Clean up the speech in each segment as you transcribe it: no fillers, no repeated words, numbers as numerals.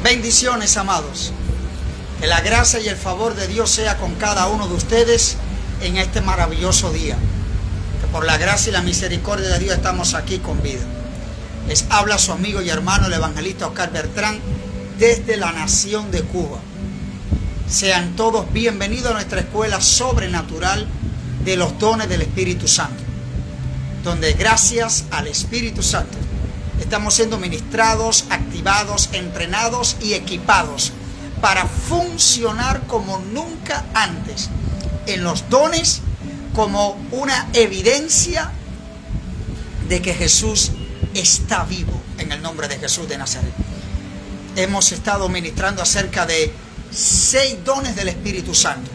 Bendiciones, amados. Que la gracia y el favor de Dios sea con cada uno de ustedes en este maravilloso día. Que por la gracia y la misericordia de Dios estamos aquí con vida. Les habla su amigo y hermano el evangelista Oscar Bertrán desde la nación de Cuba. Sean todos bienvenidos a nuestra escuela sobrenatural de los dones del Espíritu Santo, donde gracias al Espíritu Santo estamos siendo ministrados, activados, entrenados y equipados para funcionar como nunca antes en los dones, como una evidencia de que Jesús está vivo, en el nombre de Jesús de Nazaret. Hemos estado ministrando acerca de 6 dones del Espíritu Santo.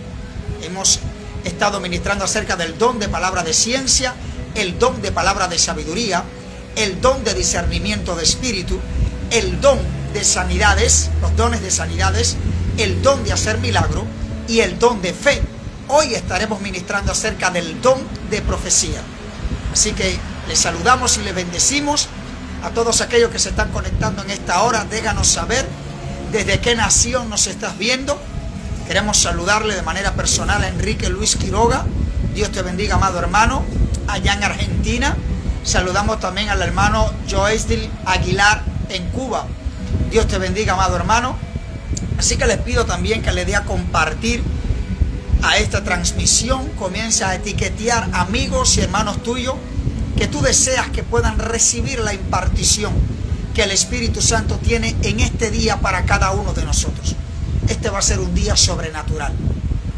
Hemos estado ministrando acerca del don de palabra de ciencia, el don de palabra de sabiduría, el don de discernimiento de espíritu, el don de sanidades, los dones de sanidades, el don de hacer milagro y el don de fe. Hoy estaremos ministrando acerca del don de profecía. Así que les saludamos y les bendecimos a todos aquellos que se están conectando en esta hora. Déjanos saber desde qué nación nos estás viendo. Queremos saludarle de manera personal a Enrique Luis Quiroga. Dios te bendiga, amado hermano, allá en Argentina. Saludamos también al hermano Joesdil Aguilar en Cuba. Dios te bendiga, amado hermano. Así que les pido también que le dé a compartir a esta transmisión. Comienza a etiquetear amigos y hermanos tuyos que tú deseas que puedan recibir la impartición que el Espíritu Santo tiene en este día para cada uno de nosotros. Este va a ser un día sobrenatural.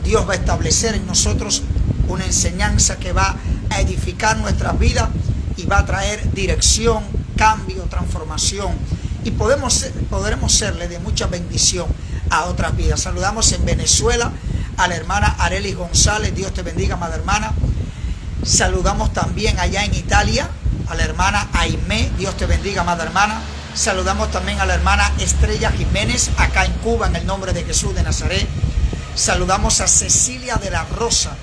Dios va a establecer en nosotros una enseñanza que va a edificar nuestras vidas y va a traer dirección, cambio, transformación, y podremos serle de mucha bendición a otras vidas. Saludamos en Venezuela a la hermana Arelis González. Dios te bendiga, amada hermana. Saludamos también allá en Italia a la hermana Aimé. Dios te bendiga, amada hermana. Saludamos también a la hermana Estrella Jiménez acá en Cuba, en el nombre de Jesús de Nazaret. Saludamos a Cecilia de la Rosa.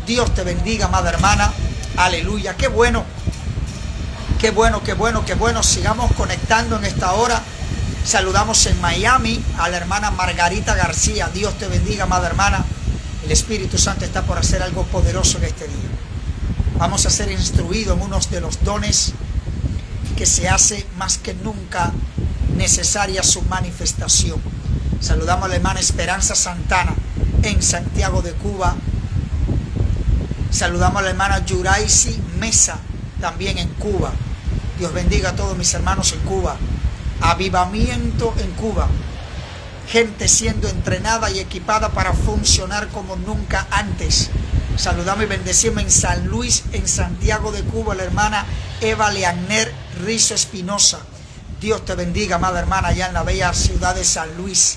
Dios te bendiga, amada hermana. Aleluya. Qué bueno. Qué bueno, qué bueno, qué bueno. Sigamos conectando en esta hora. Saludamos en Miami a la hermana Margarita García. Dios te bendiga, amada hermana. El Espíritu Santo está por hacer algo poderoso en este día. Vamos a ser instruidos en uno de los dones que se hace más que nunca necesaria su manifestación. Saludamos a la hermana Esperanza Santana en Santiago de Cuba. Saludamos a la hermana Yuraisi Mesa también en Cuba. Dios bendiga a todos mis hermanos en Cuba. Avivamiento en Cuba. Gente siendo entrenada y equipada para funcionar como nunca antes. Saludamos y bendecimos en San Luis, en Santiago de Cuba, la hermana Eva Leaner Rizo Espinosa. Dios te bendiga, amada hermana, allá en la bella ciudad de San Luis.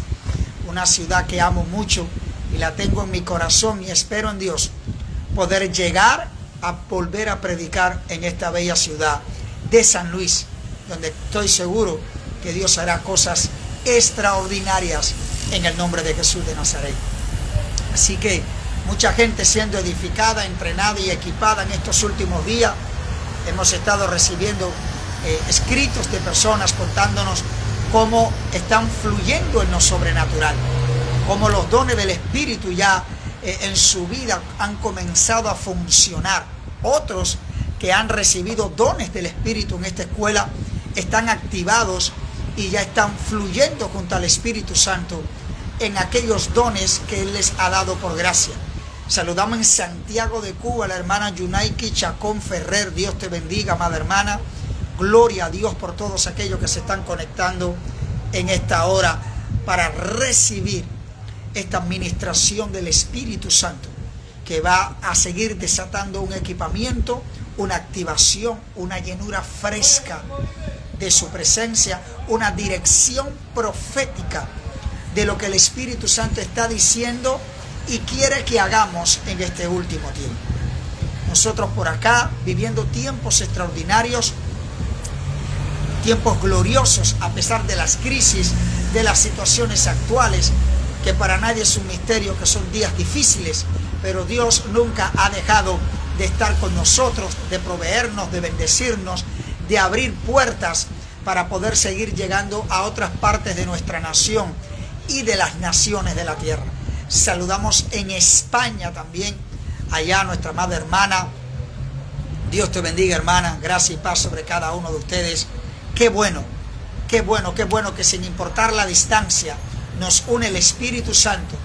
Una ciudad que amo mucho y la tengo en mi corazón, y espero en Dios poder llegar a volver a predicar en esta bella ciudad de San Luis, donde estoy seguro que Dios hará cosas extraordinarias en el nombre de Jesús de Nazaret. Así que mucha gente siendo edificada, entrenada y equipada en estos últimos días. Hemos estado recibiendo escritos de personas contándonos cómo están fluyendo en lo sobrenatural, cómo los dones del Espíritu ya en su vida han comenzado a funcionar. Otros que han recibido dones del Espíritu en esta escuela están activados y ya están fluyendo junto al Espíritu Santo en aquellos dones que Él les ha dado por gracia. Saludamos en Santiago de Cuba a la hermana Yunaiki Chacón Ferrer. Dios te bendiga, amada hermana. Gloria a Dios por todos aquellos que se están conectando en esta hora para recibir esta administración del Espíritu Santo, que va a seguir desatando un equipamiento, una activación, una llenura fresca de su presencia, una dirección profética de lo que el Espíritu Santo está diciendo y quiere que hagamos en este último tiempo. Nosotros por acá viviendo tiempos extraordinarios, tiempos gloriosos a pesar de las crisis, de las situaciones actuales, que para nadie es un misterio que son días difíciles, pero Dios nunca ha dejado de estar con nosotros, de proveernos, de bendecirnos, de abrir puertas, para poder seguir llegando a otras partes de nuestra nación y de las naciones de la tierra. Saludamos en España también, allá nuestra amada hermana. Dios te bendiga, hermana. Gracia y paz sobre cada uno de ustedes. Qué bueno, qué bueno, qué bueno que sin importar la distancia nos une el Espíritu Santo,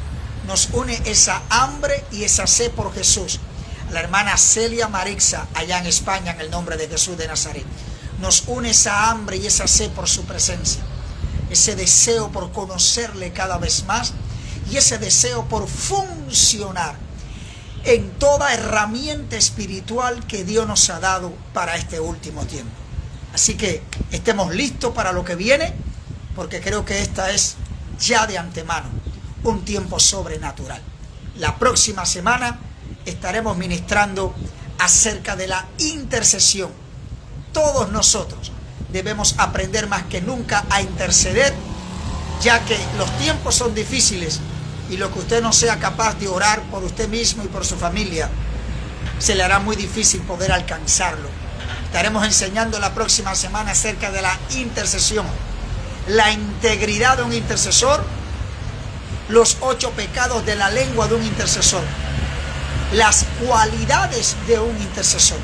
nos une esa hambre y esa sed por Jesús. La hermana Celia Marixa, allá en España, en el nombre de Jesús de Nazaret. Nos une esa hambre y esa sed por su presencia, ese deseo por conocerle cada vez más y ese deseo por funcionar en toda herramienta espiritual que Dios nos ha dado para este último tiempo. Así que estemos listos para lo que viene, porque creo que esta es ya de antemano un tiempo sobrenatural. La próxima semana estaremos ministrando acerca de la intercesión. Todos nosotros debemos aprender más que nunca a interceder, ya que los tiempos son difíciles y lo que usted no sea capaz de orar por usted mismo y por su familia, se le hará muy difícil poder alcanzarlo. Estaremos enseñando la próxima semana acerca de la intercesión, la integridad de un intercesor, los 8 pecados de la lengua de un intercesor, las cualidades de un intercesor.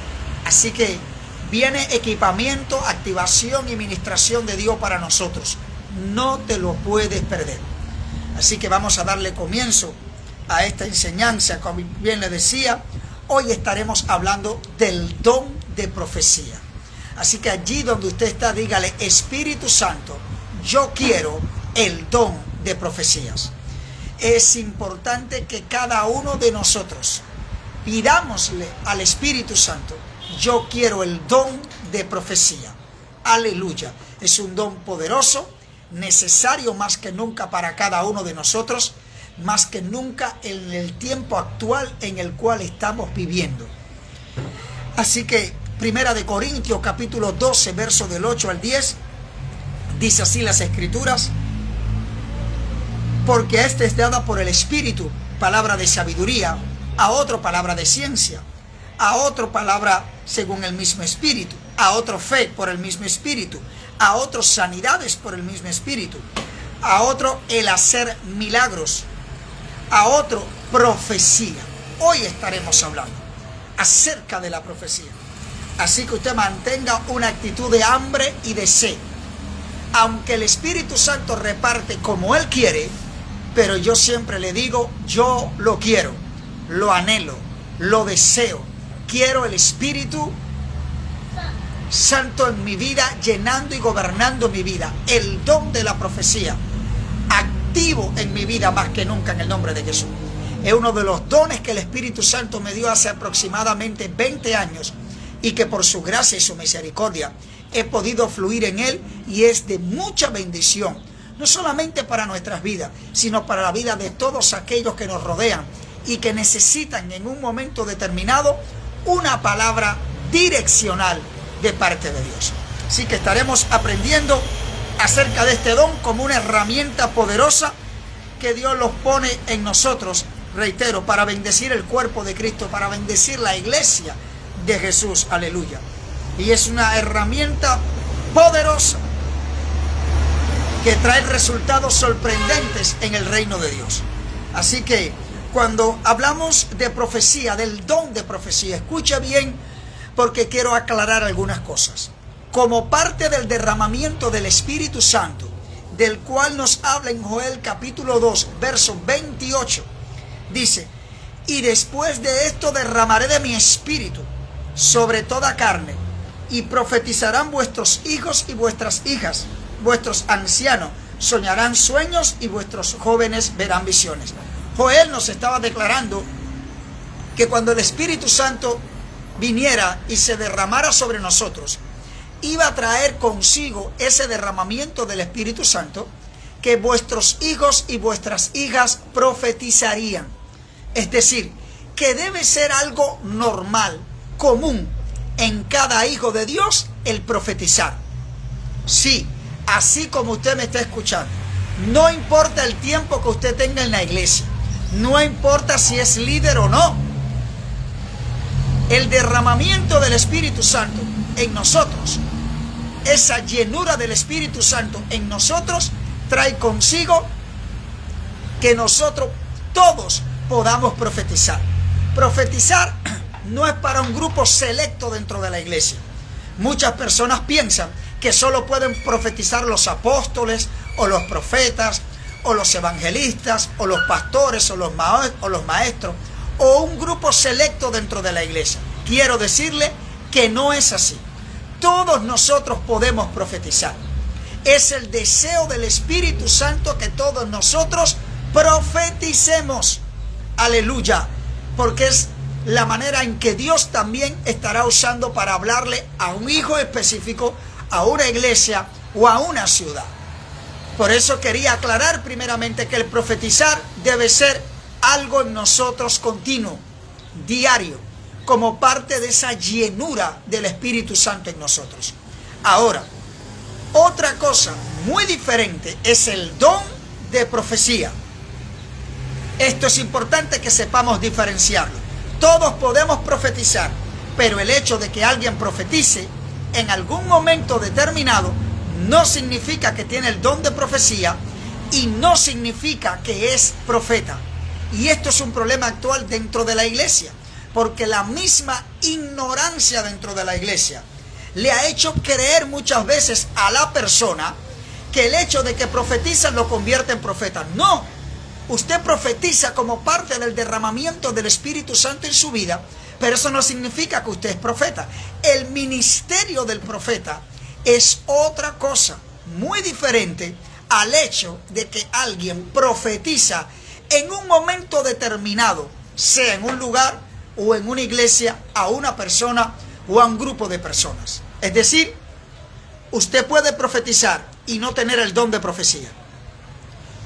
Así que viene equipamiento, activación y ministración de Dios para nosotros. No te lo puedes perder. Así que vamos a darle comienzo a esta enseñanza. Como bien le decía, hoy estaremos hablando del don de profecía. Así que allí donde usted está, dígale: Espíritu Santo, yo quiero el don de profecías. Es importante que cada uno de nosotros pidámosle al Espíritu Santo: yo quiero el don de profecía. Aleluya. Es un don poderoso, necesario más que nunca para cada uno de nosotros, más que nunca en el tiempo actual en el cual estamos viviendo. Así que Primera de Corintios capítulo 12, verso del 8 al 10, dice así las Escrituras: porque esta es dada por el Espíritu, palabra de sabiduría, a otro palabra de ciencia, a otro palabra según el mismo Espíritu, a otro fe por el mismo Espíritu, a otro sanidades por el mismo Espíritu, a otro el hacer milagros, a otro profecía. Hoy estaremos hablando acerca de la profecía. Así que usted mantenga una actitud de hambre y de sed. Aunque el Espíritu Santo reparte como Él quiere, pero yo siempre le digo: yo lo quiero, lo anhelo, lo deseo. Quiero el Espíritu Santo en mi vida, llenando y gobernando mi vida. El don de la profecía, activo en mi vida más que nunca en el nombre de Jesús. Es uno de los dones que el Espíritu Santo me dio hace aproximadamente 20 años y que por su gracia y su misericordia he podido fluir en él, y es de mucha bendición, no solamente para nuestras vidas, sino para la vida de todos aquellos que nos rodean y que necesitan en un momento determinado una palabra direccional de parte de Dios. Así que estaremos aprendiendo acerca de este don como una herramienta poderosa que Dios los pone en nosotros, reitero, para bendecir el cuerpo de Cristo, para bendecir la iglesia de Jesús. Aleluya. Y es una herramienta poderosa que trae resultados sorprendentes en el reino de Dios. Así que cuando hablamos de profecía, del don de profecía, escucha bien, porque quiero aclarar algunas cosas. Como parte del derramamiento del Espíritu Santo, del cual nos habla en Joel capítulo 2, verso 28, dice: y después de esto derramaré de mi espíritu sobre toda carne, y profetizarán vuestros hijos y vuestras hijas, vuestros ancianos soñarán sueños y vuestros jóvenes verán visiones. Joel nos estaba declarando que cuando el Espíritu Santo viniera y se derramara sobre nosotros, iba a traer consigo ese derramamiento del Espíritu Santo, que vuestros hijos y vuestras hijas profetizarían. Es decir, que debe ser algo normal, común en cada hijo de Dios el profetizar. Sí, así como usted me está escuchando, no importa el tiempo que usted tenga en la iglesia, no importa si es líder o no, el derramamiento del Espíritu Santo en nosotros esa llenura del Espíritu Santo en nosotros trae consigo que nosotros todos podamos profetizar. Profetizar no es para un grupo selecto dentro de la iglesia. Muchas personas piensan que solo pueden profetizar los apóstoles o los profetas o los evangelistas o los pastores o los maestros o un grupo selecto dentro de la iglesia. Quiero decirle que no es así. Todos nosotros podemos profetizar. Es el deseo del Espíritu Santo que todos nosotros profeticemos. Aleluya. Porque es la manera en que Dios también estará usando para hablarle a un hijo específico, a una iglesia o a una ciudad. Por eso quería aclarar primeramente que el profetizar debe ser algo en nosotros continuo, diario, como parte de esa llenura del Espíritu Santo en nosotros. Ahora, otra cosa muy diferente es el don de profecía. Esto es importante que sepamos diferenciarlo. Todos podemos profetizar, pero el hecho de que alguien profetice en algún momento determinado no significa que tiene el don de profecía y no significa que es profeta. Y esto es un problema actual dentro de la iglesia, porque la misma ignorancia dentro de la iglesia le ha hecho creer muchas veces a la persona que el hecho de que profetiza lo convierte en profeta. No, usted profetiza como parte del derramamiento del Espíritu Santo en su vida, pero eso no significa que usted es profeta. El ministerio del profeta es otra cosa muy diferente al hecho de que alguien profetiza en un momento determinado, sea en un lugar o en una iglesia, a una persona o a un grupo de personas. Es decir, usted puede profetizar y no tener el don de profecía.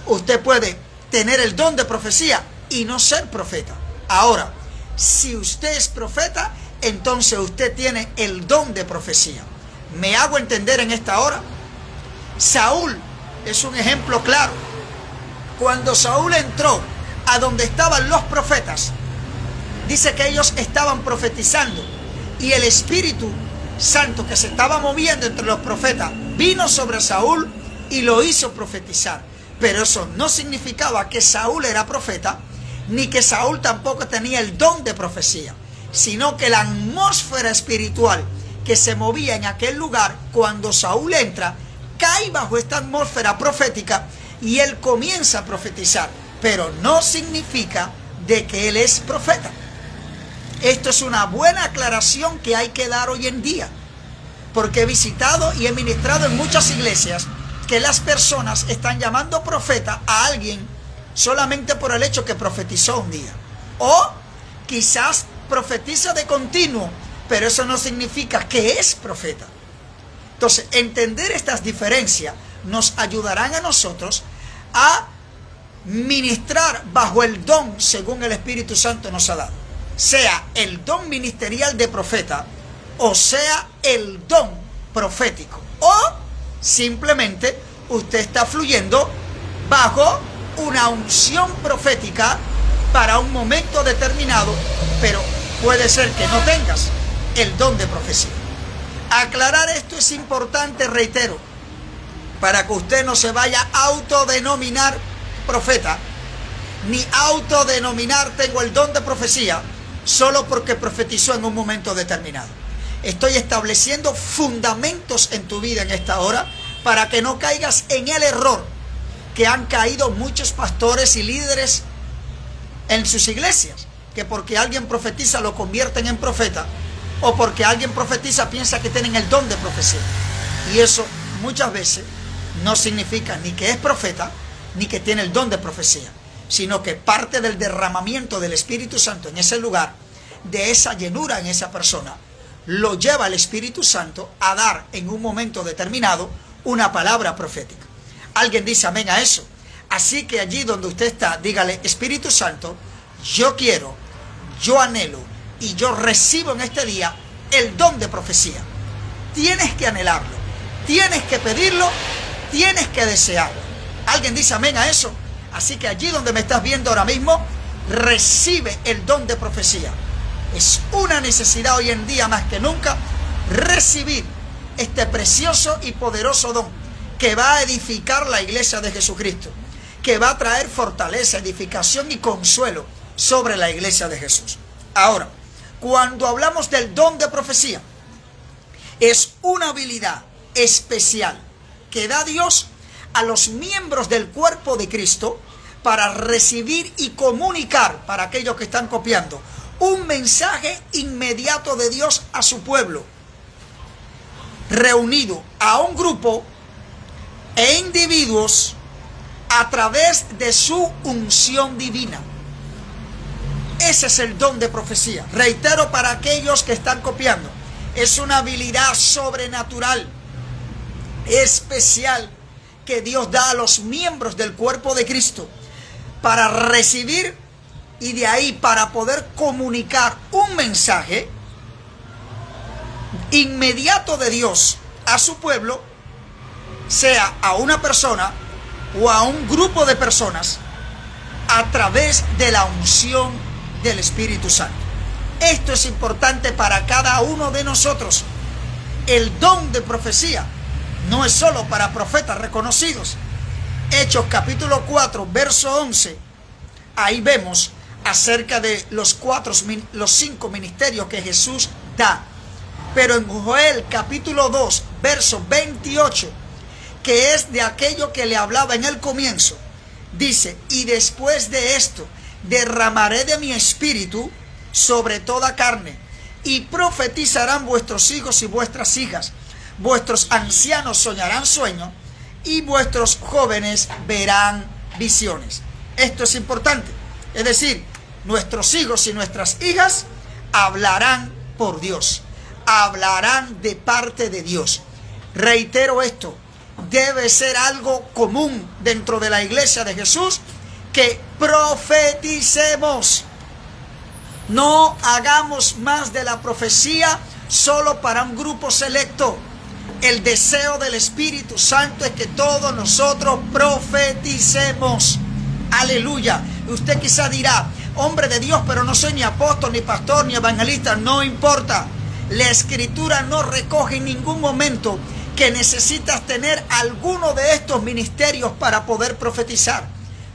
Usted puede tener el don de profecía y no ser profeta. Ahora, si usted es profeta, entonces usted tiene el don de profecía. ¿Me hago entender en esta hora? Saúl es un ejemplo claro. Cuando Saúl entró a donde estaban los profetas, dice que ellos estaban profetizando y el Espíritu Santo que se estaba moviendo entre los profetas vino sobre Saúl y lo hizo profetizar. Pero eso no significaba que Saúl era profeta, ni que Saúl tampoco tenía el don de profecía, sino que la atmósfera espiritual que se movía en aquel lugar, cuando Saúl entra, cae bajo esta atmósfera profética y él comienza a profetizar, pero no significa de que él es profeta. Esto es una buena aclaración que hay que dar hoy en día, porque he visitado y he ministrado en muchas iglesias que las personas están llamando profeta a alguien solamente por el hecho que profetizó un día, o quizás profetiza de continuo, pero eso no significa que es profeta. Entonces, entender estas diferencias nos ayudarán a nosotros a ministrar bajo el don según el Espíritu Santo nos ha dado, sea el don ministerial de profeta o sea el don profético, o simplemente usted está fluyendo bajo una unción profética para un momento determinado, pero puede ser que no tengas el don de profecía. Aclarar esto es importante, reitero, para que usted no se vaya a autodenominar profeta, ni autodenominar tengo el don de profecía solo porque profetizó en un momento determinado. Estoy estableciendo fundamentos en tu vida en esta hora para que no caigas en el error que han caído muchos pastores y líderes en sus iglesias, que porque alguien profetiza lo convierten en profeta, o porque alguien profetiza piensa que tienen el don de profecía. Y eso muchas veces no significa ni que es profeta, ni que tiene el don de profecía, sino que parte del derramamiento del Espíritu Santo en ese lugar, de esa llenura en esa persona, lo lleva el Espíritu Santo a dar en un momento determinado una palabra profética. Alguien dice amén a eso. Así que allí donde usted está, dígale: Espíritu Santo, yo quiero, yo anhelo y yo recibo en este día el don de profecía. Tienes que anhelarlo, tienes que pedirlo, tienes que desearlo. ¿Alguien dice amén a eso? Así que allí donde me estás viendo ahora mismo, recibe el don de profecía. Es una necesidad hoy en día más que nunca recibir este precioso y poderoso don que va a edificar la iglesia de Jesucristo, que va a traer fortaleza, edificación y consuelo sobre la iglesia de Jesús. Ahora, cuando hablamos del don de profecía, es una habilidad especial que da Dios a los miembros del cuerpo de Cristo para recibir y comunicar, para aquellos que están copiando, un mensaje inmediato de Dios a su pueblo, reunido a un grupo e individuos a través de su unción divina. Ese es el don de profecía. Reitero, para aquellos que están copiando, es una habilidad sobrenatural, especial, que Dios da a los miembros del cuerpo de Cristo para recibir y de ahí para poder comunicar un mensaje inmediato de Dios a su pueblo, sea a una persona o a un grupo de personas, a través de la unción del Espíritu Santo. Esto es importante para cada uno de nosotros. El don de profecía no es solo para profetas reconocidos. Hechos capítulo 4, verso 11, ahí vemos acerca de los 5 ministerios que Jesús da. Pero en Joel capítulo 2, verso 28, que es de aquello que le hablaba en el comienzo, dice: y después de esto derramaré de mi espíritu sobre toda carne, y profetizarán vuestros hijos y vuestras hijas, vuestros ancianos soñarán sueños, y vuestros jóvenes verán visiones. Esto es importante, es decir, nuestros hijos y nuestras hijas hablarán por Dios, hablarán de parte de Dios. Reitero esto, debe ser algo común dentro de la iglesia de Jesús que profeticemos. No hagamos más de la profecía solo para un grupo selecto. El deseo del Espíritu Santo es que todos nosotros profeticemos. Aleluya. Usted quizá dirá: hombre de Dios, pero no soy ni apóstol, ni pastor, ni evangelista. No importa. La Escritura no recoge en ningún momento que necesitas tener alguno de estos ministerios para poder profetizar.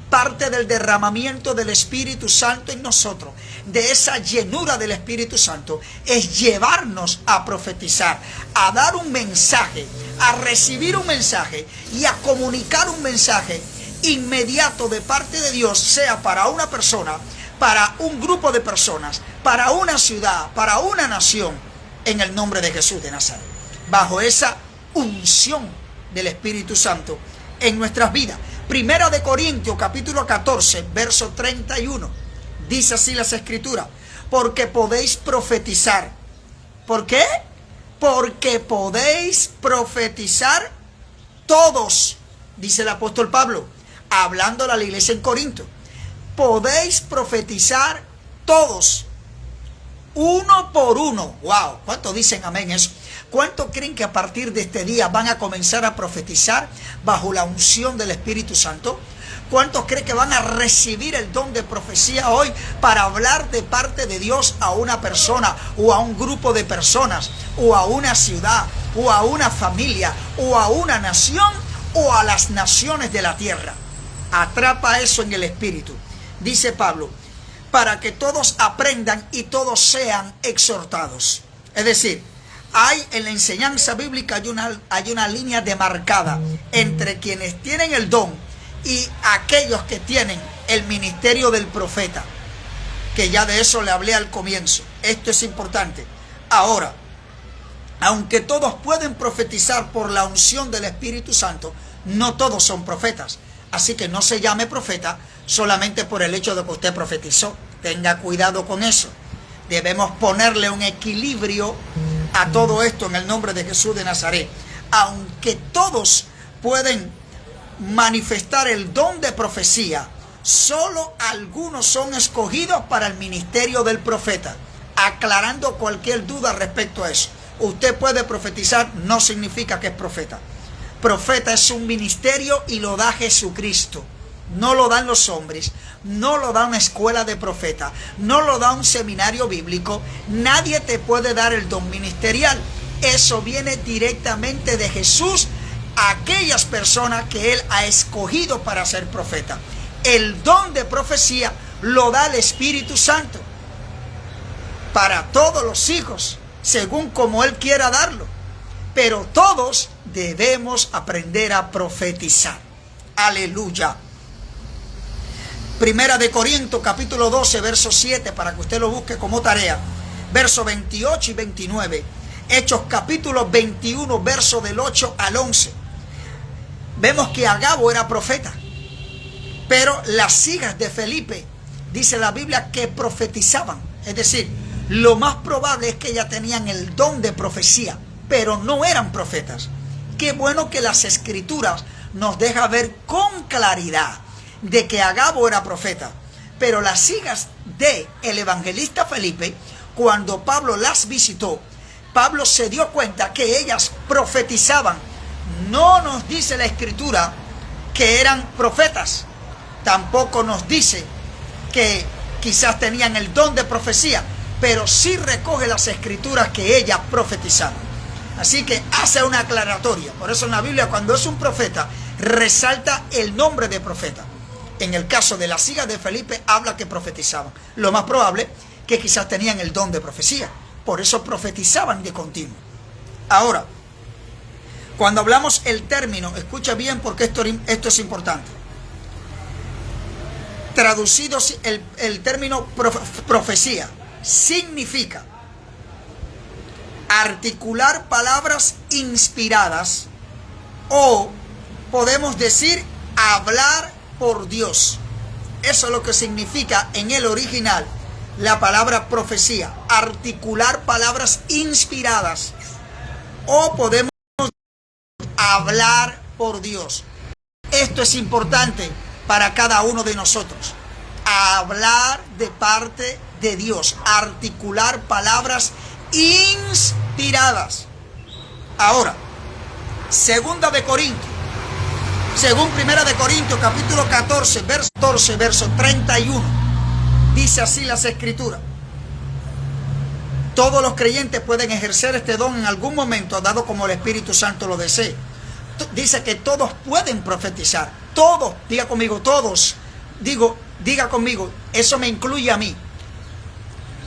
Parte del derramamiento del Espíritu Santo en nosotros, de esa llenura del Espíritu Santo, es llevarnos a profetizar, a dar un mensaje, a recibir un mensaje y a comunicar un mensaje inmediato de parte de Dios, sea para una persona, para un grupo de personas, para una ciudad, para una nación, en el nombre de Jesús de Nazaret, bajo esa unción del Espíritu Santo en nuestras vidas. Primera de Corintios capítulo 14, verso 31, dice así las Escrituras: porque podéis profetizar. ¿Por qué? Porque podéis profetizar todos, dice el apóstol Pablo, hablando a la iglesia en Corinto. Podéis profetizar todos, uno por uno. Wow, ¿cuántos dicen amén eso? ¿Cuántos creen que a partir de este día van a comenzar a profetizar bajo la unción del Espíritu Santo? ¿Cuántos creen que van a recibir el don de profecía hoy para hablar de parte de Dios a una persona o a un grupo de personas o a una ciudad o a una familia o a una nación o a las naciones de la tierra? Atrapa eso en el Espíritu. Dice Pablo: para que todos aprendan y todos sean exhortados. Es decir, hay en la enseñanza bíblica hay una línea demarcada entre quienes tienen el don y aquellos que tienen el ministerio del profeta, que ya de eso le hablé al comienzo. Esto es importante. Ahora, aunque todos pueden profetizar por la unción del Espíritu Santo, no todos son profetas. Así que no se llame profeta solamente por el hecho de que usted profetizó. Tenga cuidado con eso. Debemos ponerle un equilibrio a todo esto en el nombre de Jesús de Nazaret. Aunque todos pueden manifestar el don de profecía, solo algunos son escogidos para el ministerio del profeta. Aclarando cualquier duda respecto a eso. Usted puede profetizar, no significa que es profeta. Profeta es un ministerio y lo da Jesucristo. No lo dan los hombres, no lo da una escuela de profeta, no lo da un seminario bíblico. Nadie te puede dar el don ministerial. Eso viene directamente de Jesús a aquellas personas que Él ha escogido para ser profeta. El don de profecía lo da el Espíritu Santo para todos los hijos, según como Él quiera darlo. Pero todos debemos aprender a profetizar. Aleluya. Primera de Corintios, capítulo 12, verso 7, para que usted lo busque como tarea. Verso 28 y 29. Hechos, capítulo 21, verso del 8 al 11. Vemos que Agabo era profeta. Pero las hijas de Felipe, dice la Biblia, que profetizaban. Es decir, lo más probable es que ellas tenían el don de profecía, pero no eran profetas. Qué bueno que las Escrituras nos deja ver con claridad de que Agabo era profeta. Pero las hijas del evangelista Felipe, cuando Pablo las visitó, Pablo se dio cuenta que ellas profetizaban. No nos dice la Escritura que eran profetas. Tampoco nos dice que quizás tenían el don de profecía, pero sí recoge las Escrituras que ellas profetizaban. Así que hace una aclaratoria. Por eso en la Biblia, cuando es un profeta, resalta el nombre de profeta. En el caso de las hijas de Felipe, habla que profetizaban. Lo más probable que quizás tenían el don de profecía. Por eso profetizaban de continuo. Ahora, cuando hablamos el término, escucha bien porque esto es importante. Traducido el término profecía, significa articular palabras inspiradas, o podemos decir hablar por Dios. Eso es lo que significa en el original la palabra profecía, articular palabras inspiradas, o podemos hablar por Dios. Esto es importante para cada uno de nosotros. Hablar de parte de Dios, articular palabras inspiradas. Ahora, segunda de Corintios, según primera de Corintios, capítulo 14, verso 31, dice así las Escrituras: todos los creyentes pueden ejercer este don en algún momento, dado como el Espíritu Santo lo desee. Dice que todos pueden profetizar. Todos, diga conmigo, todos. Diga conmigo, eso me incluye a mí.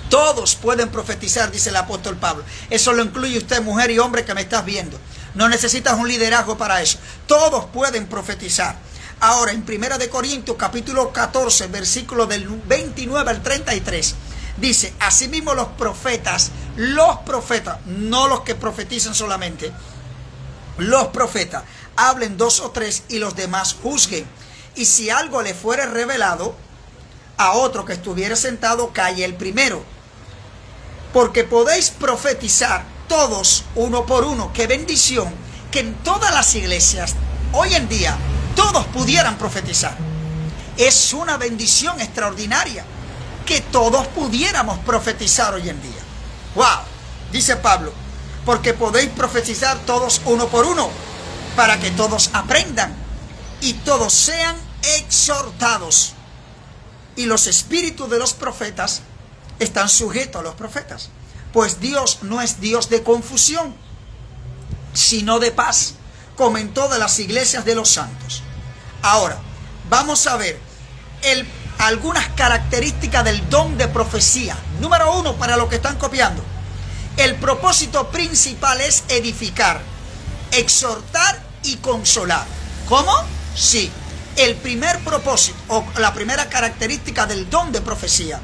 Todos pueden profetizar, dice el apóstol Pablo. Eso lo incluye usted, mujer y hombre que me estás viendo. No necesitas un liderazgo para eso. Todos pueden profetizar. Ahora, en 1 de Corintios, capítulo 14, versículo del 29 al 33, dice: asimismo los profetas, no los que profetizan solamente, los profetas, hablen 2 o 3 y los demás juzguen. Y si algo le fuere revelado a otro que estuviera sentado, calle el primero. Porque podéis profetizar todos uno por uno. Qué bendición que en todas las iglesias hoy en día todos pudieran profetizar. Es una bendición extraordinaria que todos pudiéramos profetizar hoy en día. ¡Wow! Dice Pablo: porque podéis profetizar todos uno por uno, para que todos aprendan y todos sean exhortados. Y los espíritus de los profetas están sujetos a los profetas, pues Dios no es Dios de confusión, sino de paz, como en todas las iglesias de los santos. Ahora, vamos a ver algunas características del don de profecía. Número 1, para los que están copiando: el propósito principal es edificar, exhortar y consolar. ¿Cómo? Sí. El primer propósito o la primera característica del don de profecía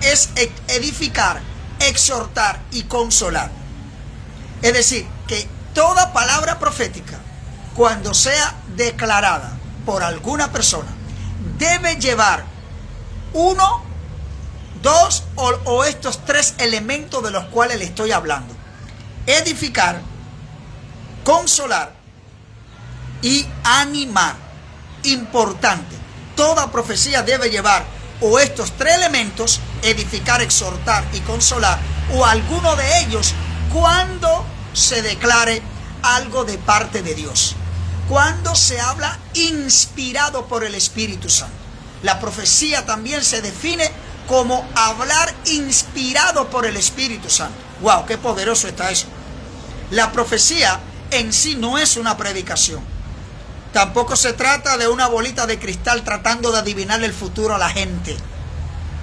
es edificar, exhortar y consolar. Es decir, que toda palabra profética, cuando sea declarada por alguna persona, debe llevar 1, 2 o estos 3 elementos de los cuales le estoy hablando: edificar, consolar y animar. Importante, toda profecía debe llevar o estos 3 elementos: edificar, exhortar y consolar, o alguno de ellos cuando se declare algo de parte de Dios, cuando se habla inspirado por el Espíritu Santo. La profecía también se define como hablar inspirado por el Espíritu Santo. ¡Wow! ¡Qué poderoso está eso! La profecía en sí no es una predicación. Tampoco se trata de una bolita de cristal tratando de adivinar el futuro a la gente.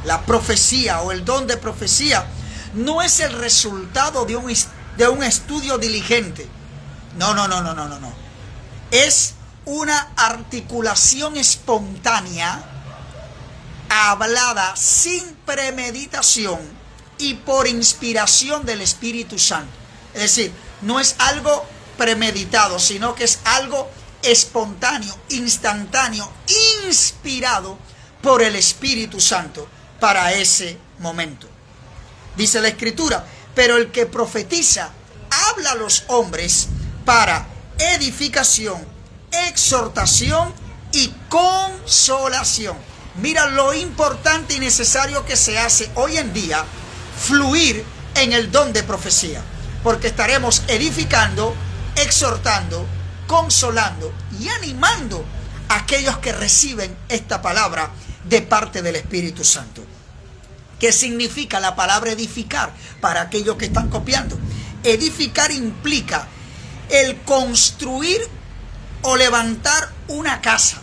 La profecía o el don de profecía no es el resultado de un estudio diligente. No. Es una articulación espontánea, hablada sin premeditación y por inspiración del Espíritu Santo. Es decir, no es algo premeditado, sino que es algo espontáneo, instantáneo, inspirado por el Espíritu Santo para ese momento. Dice la Escritura, pero el que profetiza habla a los hombres para edificación, exhortación y consolación. Mira lo importante y necesario que se hace hoy en día fluir en el don de profecía, porque estaremos edificando, exhortando, consolando y animando a aquellos que reciben esta palabra de parte del Espíritu Santo. ¿Qué significa la palabra edificar para aquellos que están copiando? Edificar implica el construir o levantar una casa.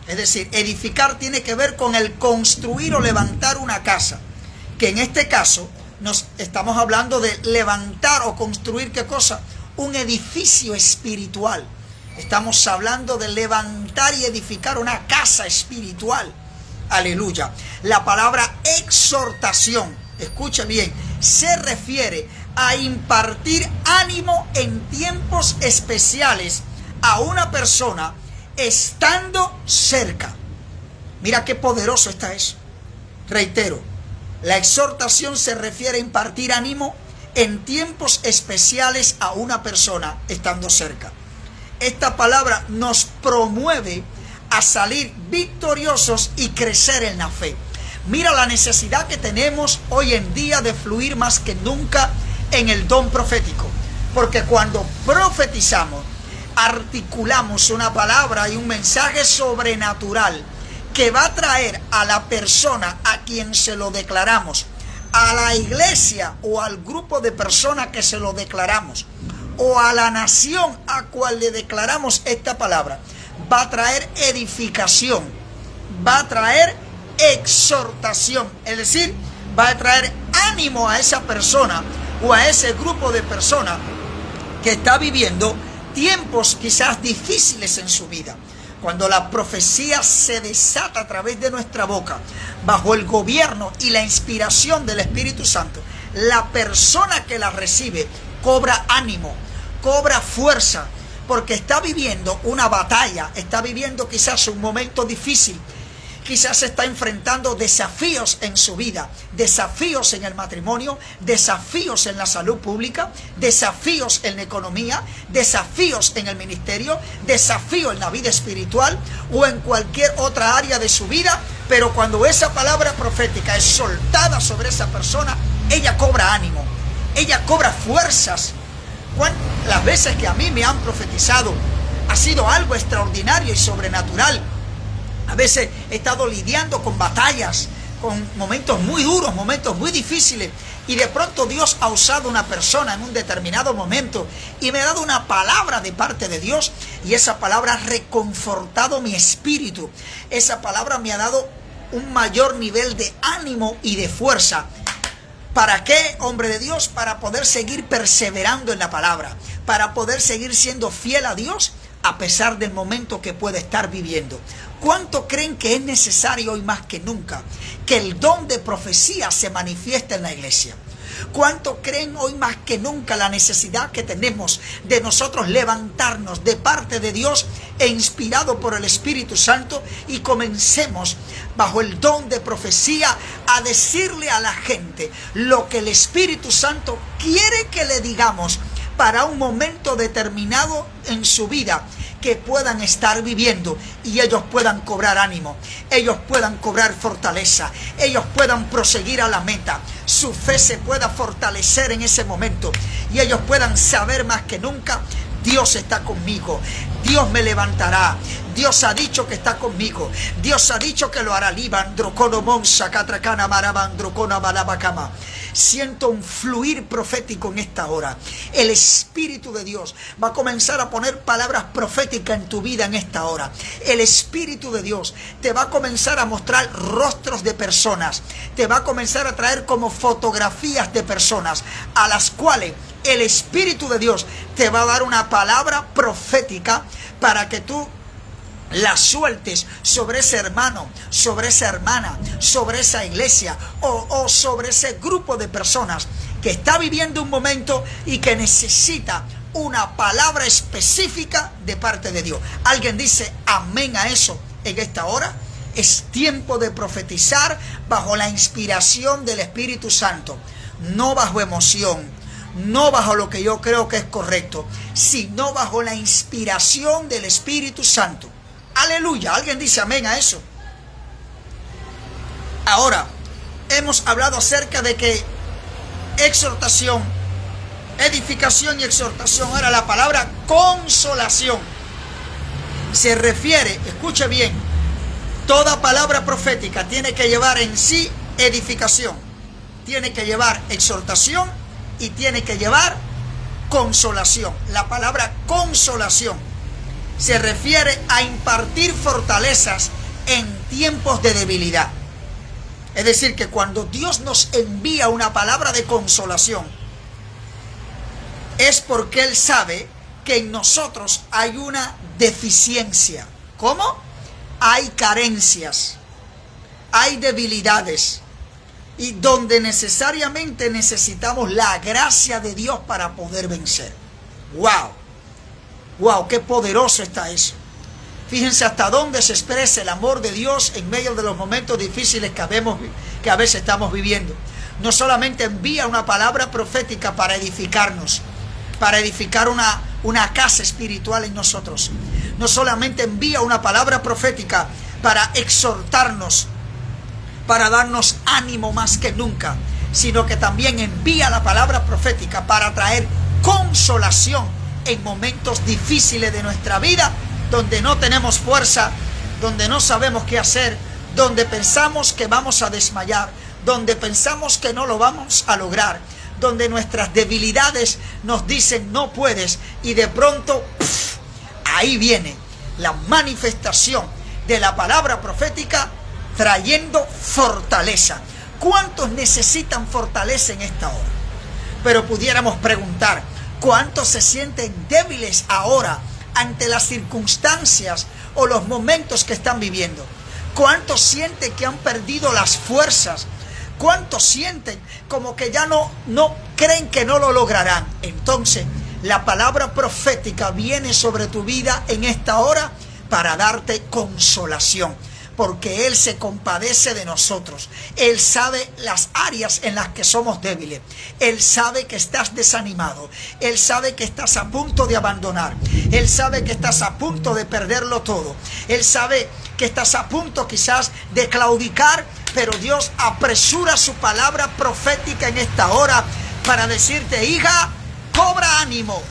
Es decir, edificar tiene que ver con el construir o levantar una casa, que en este caso nos estamos hablando de levantar o construir, ¿qué cosa? Un edificio espiritual. Estamos hablando de levantar y edificar una casa espiritual. Aleluya. La palabra exhortación, escuche bien, se refiere a impartir ánimo en tiempos especiales a una persona estando cerca. Mira qué poderoso está eso. Reitero, la exhortación se refiere a impartir ánimo en tiempos especiales a una persona estando cerca. Esta palabra nos promueve a salir victoriosos y crecer en la fe. Mira la necesidad que tenemos hoy en día de fluir más que nunca en el don profético, porque cuando profetizamos articulamos una palabra y un mensaje sobrenatural que va a traer a la persona a quien se lo declaramos, a la iglesia o al grupo de personas que se lo declaramos, o a la nación a cual le declaramos esta palabra. Va a traer edificación, va a traer exhortación, es decir, va a traer ánimo a esa persona o a ese grupo de personas que está viviendo tiempos quizás difíciles en su vida. Cuando la profecía se desata a través de nuestra boca, bajo el gobierno y la inspiración del Espíritu Santo, la persona que la recibe cobra ánimo, cobra fuerza, porque está viviendo una batalla, está viviendo quizás un momento difícil, quizás está enfrentando desafíos en su vida, desafíos en el matrimonio, desafíos en la salud pública, desafíos en la economía, desafíos en el ministerio, desafíos en la vida espiritual o en cualquier otra área de su vida. Pero cuando esa palabra profética es soltada sobre esa persona, ella cobra ánimo, ella cobra fuerzas. Las veces que a mí me han profetizado ha sido algo extraordinario y sobrenatural. A veces he estado lidiando con batallas, con momentos muy duros, momentos muy difíciles, y de pronto Dios ha usado una persona en un determinado momento y me ha dado una palabra de parte de Dios, y esa palabra ha reconfortado mi espíritu. Esa palabra me ha dado un mayor nivel de ánimo y de fuerza. ¿Para qué, hombre de Dios? Para poder seguir perseverando en la palabra, para poder seguir siendo fiel a Dios a pesar del momento que puede estar viviendo. ¿Cuánto creen que es necesario hoy más que nunca que el don de profecía se manifieste en la iglesia? ¿Cuánto creen hoy más que nunca la necesidad que tenemos de nosotros levantarnos de parte de Dios e inspirado por el Espíritu Santo y comencemos bajo el don de profecía a decirle a la gente lo que el Espíritu Santo quiere que le digamos para un momento determinado en su vida, que puedan estar viviendo y ellos puedan cobrar ánimo, ellos puedan cobrar fortaleza, ellos puedan proseguir a la meta, su fe se pueda fortalecer en ese momento y ellos puedan saber más que nunca: Dios está conmigo. Dios me levantará. Dios ha dicho que está conmigo. Dios ha dicho que lo hará. Siento un fluir profético en esta hora. El Espíritu de Dios va a comenzar a poner palabras proféticas en tu vida en esta hora. El Espíritu de Dios te va a comenzar a mostrar rostros de personas. Te va a comenzar a traer como fotografías de personas a las cuales el Espíritu de Dios te va a dar una palabra profética para que tú la sueltes sobre ese hermano, sobre esa hermana, sobre esa iglesia o sobre ese grupo de personas que está viviendo un momento y que necesita una palabra específica de parte de Dios. ¿Alguien dice amén a eso en esta hora? Es tiempo de profetizar bajo la inspiración del Espíritu Santo, no bajo emoción, no bajo lo que yo creo que es correcto, sino bajo la inspiración del Espíritu Santo. Aleluya, alguien dice amén a eso. Ahora, hemos hablado acerca de que exhortación, edificación y exhortación. Ahora la palabra consolación se refiere, escuche bien, toda palabra profética tiene que llevar en sí edificación, tiene que llevar exhortación y tiene que llevar consolación. La palabra consolación se refiere a impartir fortalezas en tiempos de debilidad. Es decir, que cuando Dios nos envía una palabra de consolación, es porque Él sabe que en nosotros hay una deficiencia. ¿Cómo? Hay carencias, hay debilidades, y donde necesariamente necesitamos la gracia de Dios para poder vencer. ¡Wow! ¡Wow! ¡Qué poderoso está eso! Fíjense hasta dónde se expresa el amor de Dios en medio de los momentos difíciles que a veces estamos viviendo. No solamente envía una palabra profética para edificarnos, para edificar una casa espiritual en nosotros. No solamente envía una palabra profética para exhortarnos, para darnos ánimo más que nunca, sino que también envía la palabra profética para traer consolación en momentos difíciles de nuestra vida, donde no tenemos fuerza, donde no sabemos qué hacer, donde pensamos que vamos a desmayar, donde pensamos que no lo vamos a lograr, donde nuestras debilidades nos dicen no puedes, y de pronto ahí viene la manifestación de la palabra profética trayendo fortaleza. ¿Cuántos necesitan fortaleza en esta hora? Pero pudiéramos preguntar, ¿cuántos se sienten débiles ahora ante las circunstancias o los momentos que están viviendo? ¿Cuántos sienten que han perdido las fuerzas? ¿Cuántos sienten como que ya no creen que no lo lograrán? Entonces, la palabra profética viene sobre tu vida en esta hora para darte consolación, porque Él se compadece de nosotros. Él sabe las áreas en las que somos débiles. Él sabe que estás desanimado. Él sabe que estás a punto de abandonar. Él sabe que estás a punto de perderlo todo. Él sabe que estás a punto quizás de claudicar, pero Dios apresura su palabra profética en esta hora para decirte, hija, cobra ánimo.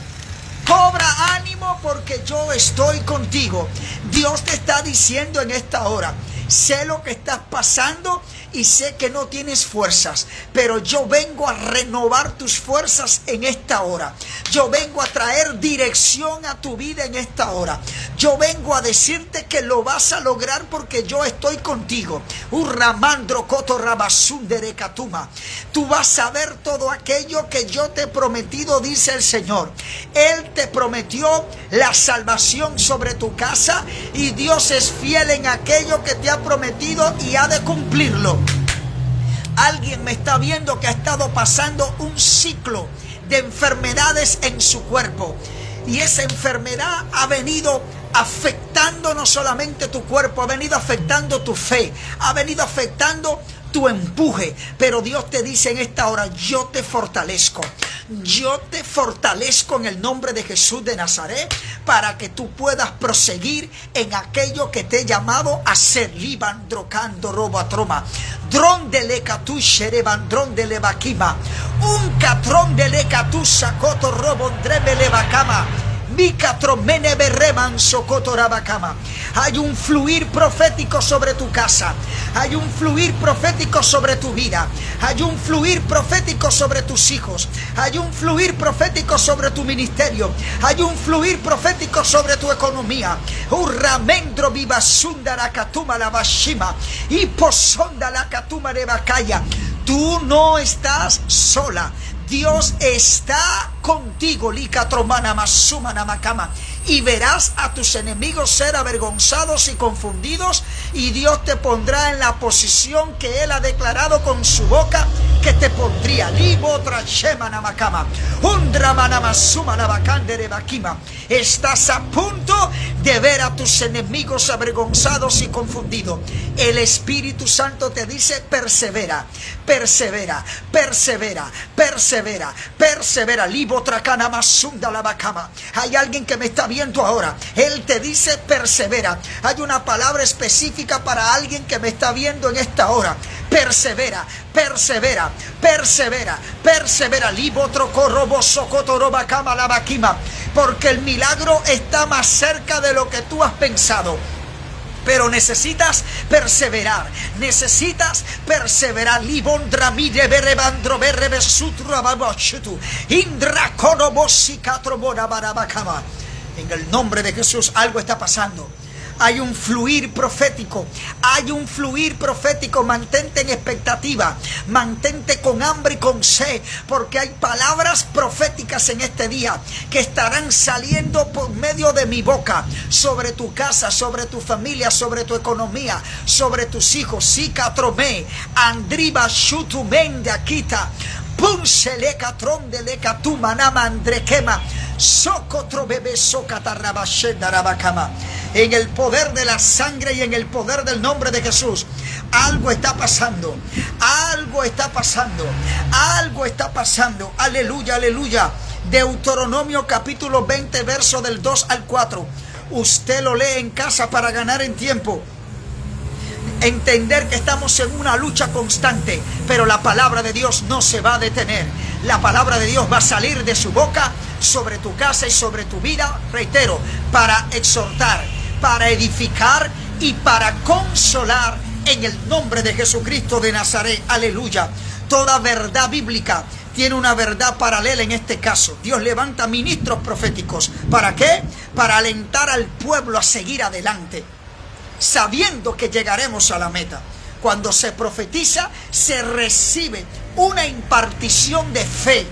Cobra ánimo porque yo estoy contigo. Dios te está diciendo en esta hora, sé lo que estás pasando y sé que no tienes fuerzas, pero yo vengo a renovar tus fuerzas en esta hora. Yo vengo a traer dirección a tu vida en esta hora. Yo vengo a decirte que lo vas a lograr porque yo estoy contigo. Tú vas a ver todo aquello que yo te he prometido, dice el Señor. Él te prometió la salvación sobre tu casa y Dios es fiel en aquello que te ha prometido y ha de cumplirlo. Alguien me está viendo que ha estado pasando un ciclo de enfermedades en su cuerpo, y esa enfermedad ha venido afectando no solamente tu cuerpo, ha venido afectando tu fe, ha venido afectando tu empuje, pero Dios te dice en esta hora, yo te fortalezco en el nombre de Jesús de Nazaret, para que tú puedas proseguir en aquello que te he llamado a ser. Libandrocando robatroma, dron de lecatu sherebandron de levakima, un catrón de lecatu sacoto robondrebe levakama. Hay un fluir profético sobre tu casa. Hay un fluir profético sobre tu vida. Hay un fluir profético sobre tus hijos. Hay un fluir profético sobre tu ministerio. Hay un fluir profético sobre tu economía. Urramendro viva sundara katuma la bashima. Y posonda la katuma de bacaya. Tú no estás sola. Dios está contigo, Licatromana Masumana Macama, y verás a tus enemigos ser avergonzados y confundidos, y Dios te pondrá en la posición que Él ha declarado con su boca que te pondría. Estás a punto de ver a tus enemigos avergonzados y confundidos. El Espíritu Santo te dice: persevera, persevera, persevera, persevera, persevera. Hay alguien que me está viendo ahora. Él te dice: persevera. Hay una palabra específica para alguien que me está viendo en esta hora. Persevera, persevera, persevera, persevera. Porque el milagro está más cerca de lo que tú has pensado. Pero necesitas perseverar. Necesitas perseverar. En el nombre de Jesús, algo está pasando. Hay un fluir profético. Hay un fluir profético. Mantente en expectativa. Mantente con hambre y con sed. Porque hay palabras proféticas en este día que estarán saliendo por medio de mi boca. Sobre tu casa, sobre tu familia, sobre tu economía, sobre tus hijos. Sicatromé, Andriba Shutumende Akita. Punselekatron de Lekatumanama Andrekema. En el poder de la sangre y en el poder del nombre de Jesús, algo está pasando, algo está pasando, algo está pasando. Aleluya, aleluya. Deuteronomio capítulo 20, verso del 2 al 4. Usted lo lee en casa para ganar en tiempo. Entender que estamos en una lucha constante, pero la palabra de Dios no se va a detener. La palabra de Dios va a salir de su boca sobre tu casa y sobre tu vida, reitero, para exhortar, para edificar y para consolar en el nombre de Jesucristo de Nazaret. Aleluya. Toda verdad bíblica tiene una verdad paralela en este caso. Dios levanta ministros proféticos. ¿Para qué? Para alentar al pueblo a seguir adelante, sabiendo que llegaremos a la meta. Cuando se profetiza, se recibe una impartición de fe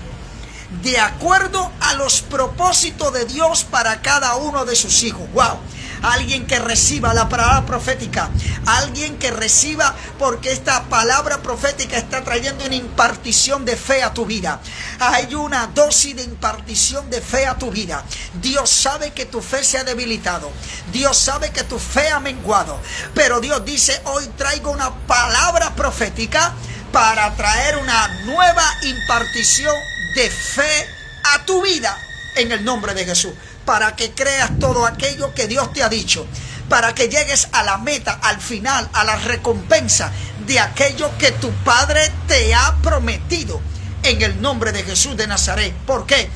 de acuerdo a los propósitos de Dios para cada uno de sus hijos. ¡Wow! Alguien que reciba la palabra profética, alguien que reciba, porque esta palabra profética está trayendo una impartición de fe a tu vida. Hay una dosis de impartición de fe a tu vida. Dios sabe que tu fe se ha debilitado, Dios sabe que tu fe ha menguado, pero Dios dice: hoy traigo una palabra profética para traer una nueva impartición de fe a tu vida en el nombre de Jesús, para que creas todo aquello que Dios te ha dicho, para que llegues a la meta, al final, a la recompensa de aquello que tu Padre te ha prometido en el nombre de Jesús de Nazaret. ¿Por qué?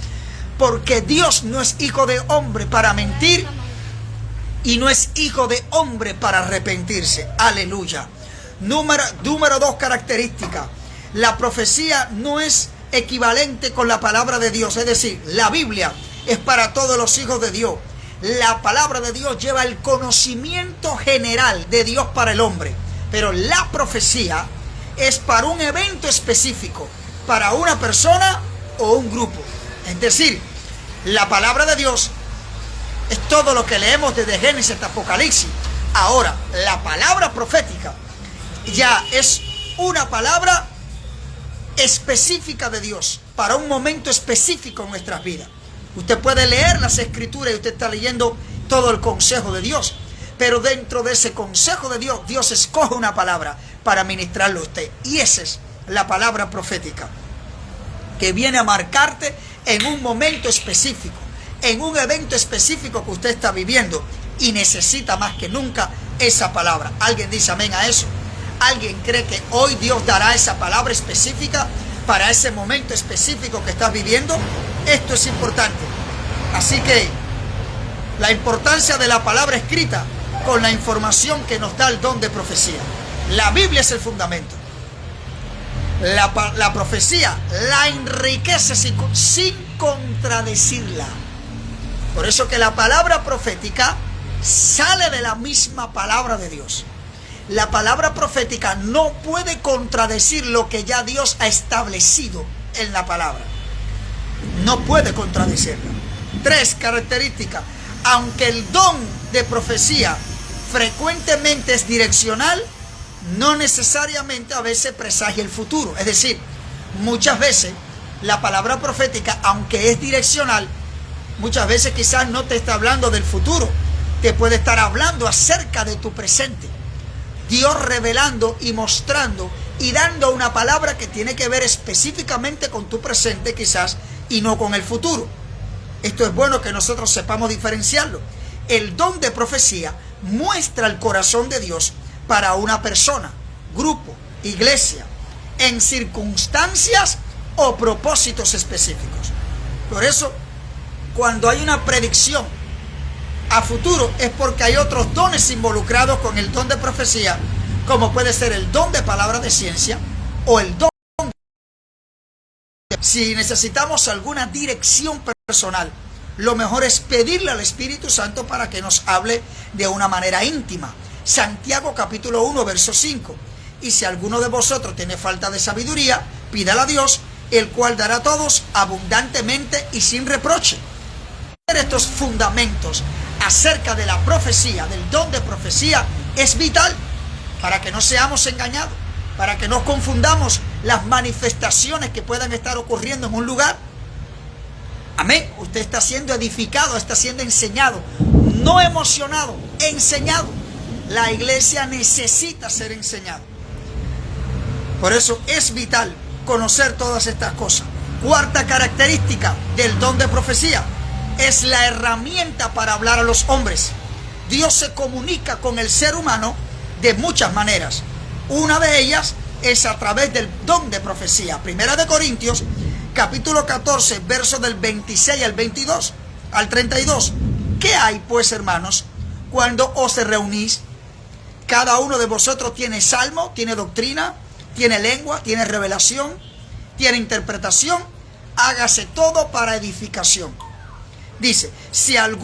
Porque Dios no es hijo de hombre para mentir y no es hijo de hombre para arrepentirse. Aleluya. Número 2 característica: la profecía no es equivalente con la palabra de Dios. Es decir, la Biblia es para todos los hijos de Dios. La palabra de Dios lleva el conocimiento general de Dios para el hombre, pero la profecía es para un evento específico, para una persona o un grupo. Es decir, la palabra de Dios es todo lo que leemos desde Génesis hasta Apocalipsis. Ahora, la palabra profética ya es una palabra específica de Dios para un momento específico en nuestras vidas. Usted puede leer las escrituras y usted está leyendo todo el consejo de Dios, pero dentro de ese consejo de Dios, Dios escoge una palabra para ministrarlo a usted, y esa es la palabra profética, que viene a marcarte en un momento específico, en un evento específico que usted está viviendo, y necesita más que nunca esa palabra. ¿Alguien dice amén a eso? ¿Alguien cree que hoy Dios dará esa palabra específica para ese momento específico que estás viviendo? Esto es importante. Así que la importancia de la palabra escrita con la información que nos da el don de profecía. La Biblia es el fundamento. La profecía la enriquece sin contradecirla. Por eso que la palabra profética sale de la misma palabra de Dios. La palabra profética no puede contradecir lo que ya Dios ha establecido en la palabra. No puede contradecirla. 3 características. Aunque el don de profecía frecuentemente es direccional, no necesariamente a veces presagia el futuro. Es decir, muchas veces la palabra profética, aunque es direccional, muchas veces quizás no te está hablando del futuro, te puede estar hablando acerca de tu presente. Dios revelando y mostrando y dando una palabra que tiene que ver específicamente con tu presente quizás y no con el futuro. Esto es bueno que nosotros sepamos diferenciarlo. El don de profecía muestra el corazón de Dios para una persona, grupo, iglesia, en circunstancias o propósitos específicos. Por eso, cuando hay una predicción a futuro, es porque hay otros dones involucrados con el don de profecía, como puede ser el don de palabra de ciencia o el don de... Si necesitamos alguna dirección personal, lo mejor es pedirle al Espíritu Santo para que nos hable de una manera íntima. Santiago capítulo 1 verso 5. Y si alguno de vosotros tiene falta de sabiduría, pídala a Dios, el cual dará a todos abundantemente y sin reproche. Estos fundamentos acerca de la profecía, del don de profecía, es vital para que no seamos engañados, para que no confundamos las manifestaciones que puedan estar ocurriendo en un lugar. Amén. Usted está siendo edificado, está siendo enseñado, no emocionado, enseñado. La iglesia necesita ser enseñada. Por eso es vital conocer todas estas cosas. 4ª característica del don de profecía es la herramienta para hablar a los hombres. Dios se comunica con el ser humano de muchas maneras. Una de ellas es a través del don de profecía. 1 Corintios capítulo 14, versos del 26 al 22 al 32. ¿Qué hay pues, hermanos, cuando os reunís? Cada uno de vosotros tiene salmo, tiene doctrina, tiene lengua, tiene revelación, tiene interpretación. Hágase todo para edificación. Dice, si habla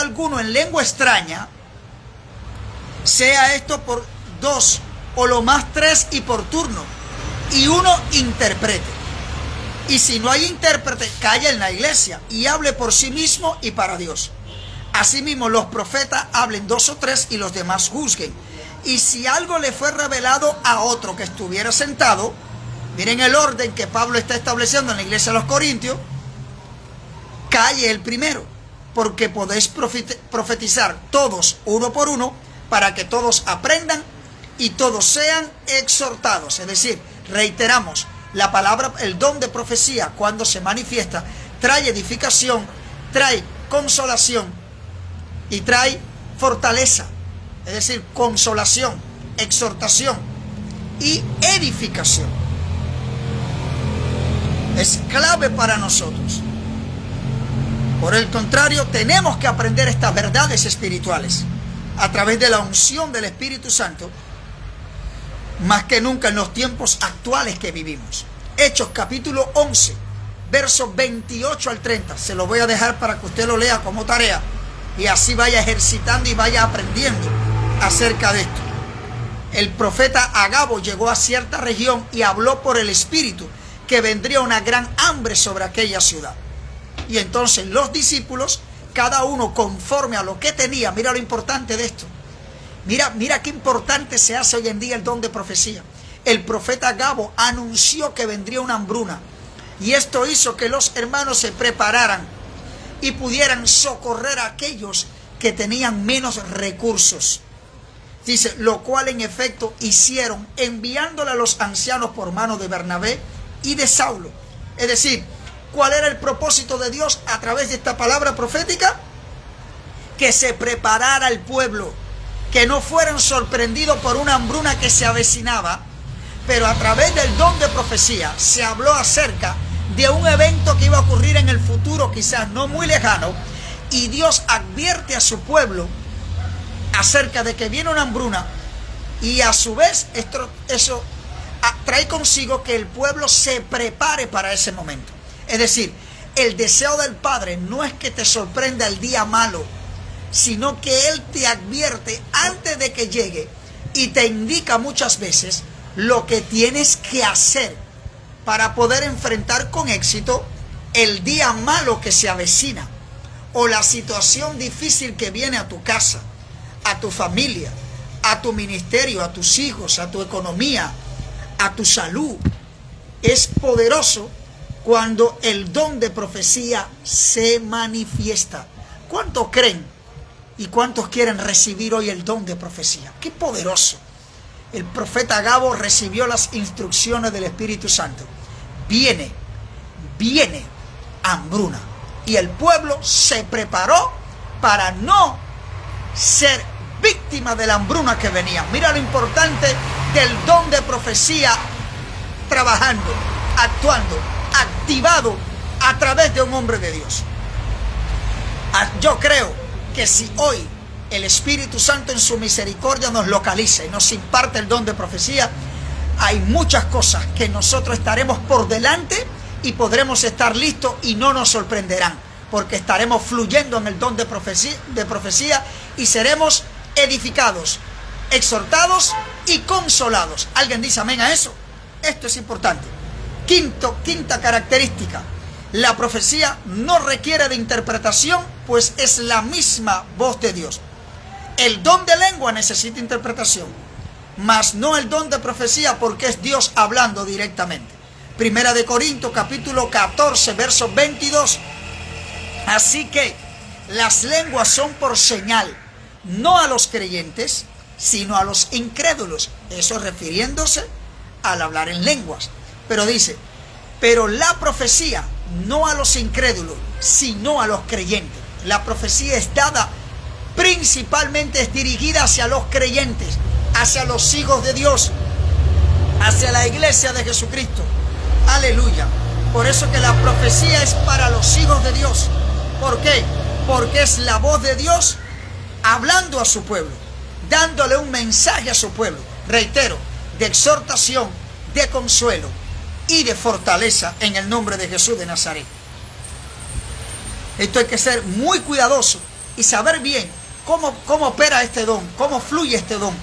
alguno en lengua extraña, sea esto por 2 o lo más 3 y por turno, y uno interprete. Y si no hay intérprete, calla en la iglesia y hable por sí mismo y para Dios. Asimismo, los profetas hablen 2 o 3 y los demás juzguen. Y si algo le fue revelado a otro que estuviera sentado, miren el orden que Pablo está estableciendo en la iglesia de los Corintios, calle el primero, porque podéis profetizar todos uno por uno, para que todos aprendan y todos sean exhortados. Es decir, reiteramos, la palabra, el don de profecía, cuando se manifiesta, trae edificación, trae consolación y trae fortaleza. Es decir, consolación, exhortación y edificación. Es clave para nosotros. Por el contrario, tenemos que aprender estas verdades espirituales a través de la unción del Espíritu Santo, más que nunca en los tiempos actuales que vivimos. Hechos capítulo 11, versos 28 al 30. Se lo voy a dejar para que usted lo lea como tarea y así vaya ejercitando y vaya aprendiendo acerca de esto. El profeta Agabo llegó a cierta región y habló por el Espíritu que vendría una gran hambre sobre aquella ciudad. Y entonces los discípulos, cada uno conforme a lo que tenía, mira lo importante de esto. Mira qué importante se hace hoy en día el don de profecía. El profeta Agabo anunció que vendría una hambruna. Y esto hizo que los hermanos se prepararan y pudieran socorrer a aquellos que tenían menos recursos. Dice, lo cual en efecto hicieron, enviándole a los ancianos por mano de Bernabé y de Saulo. Es decir, ¿cuál era el propósito de Dios a través de esta palabra profética? Que se preparara el pueblo, que no fueran sorprendidos por una hambruna que se avecinaba, pero a través del don de profecía se habló acerca de un evento que iba a ocurrir en el futuro, quizás no muy lejano, y Dios advierte a su pueblo acerca de que viene una hambruna, y a su vez eso trae consigo que el pueblo se prepare para ese momento. Es decir, el deseo del Padre no es que te sorprenda el día malo, sino que Él te advierte antes de que llegue y te indica muchas veces lo que tienes que hacer para poder enfrentar con éxito el día malo que se avecina o la situación difícil que viene a tu casa, a tu familia, a tu ministerio, a tus hijos, a tu economía, a tu salud. Es poderoso cuando el don de profecía se manifiesta. ¿Cuántos creen y cuántos quieren recibir hoy el don de profecía? ¡Qué poderoso! El profeta Agabo recibió las instrucciones del Espíritu Santo. Viene hambruna. Y el pueblo se preparó para no ser víctima de la hambruna que venía. Mira lo importante del don de profecía trabajando, actuando, activado a través de un hombre de Dios. Yo creo que si hoy el Espíritu Santo en su misericordia nos localiza y nos imparte el don de profecía, hay muchas cosas que nosotros estaremos por delante y podremos estar listos y no nos sorprenderán, porque estaremos fluyendo en el don de profecía y seremos edificados, exhortados y consolados. ¿Alguien dice amén a eso? Esto es importante. Quinta característica: la profecía no requiere de interpretación, pues es la misma voz de Dios. El don de lengua necesita interpretación, mas no el don de profecía, porque es Dios hablando directamente. Primera de Corintios capítulo 14 verso 22. Así que las lenguas son por señal, no a los creyentes, sino a los incrédulos. Eso refiriéndose al hablar en lenguas. Pero dice, pero la profecía no a los incrédulos, sino a los creyentes. La profecía es dada, principalmente es dirigida hacia los creyentes, hacia los hijos de Dios, hacia la iglesia de Jesucristo. Aleluya. Por eso que la profecía es para los hijos de Dios. ¿Por qué? Porque es la voz de Dios hablando a su pueblo, dándole un mensaje a su pueblo. Reitero, de exhortación, de consuelo y de fortaleza en el nombre de Jesús de Nazaret. Esto hay que ser muy cuidadoso y saber bien cómo opera este don, cómo fluye este don,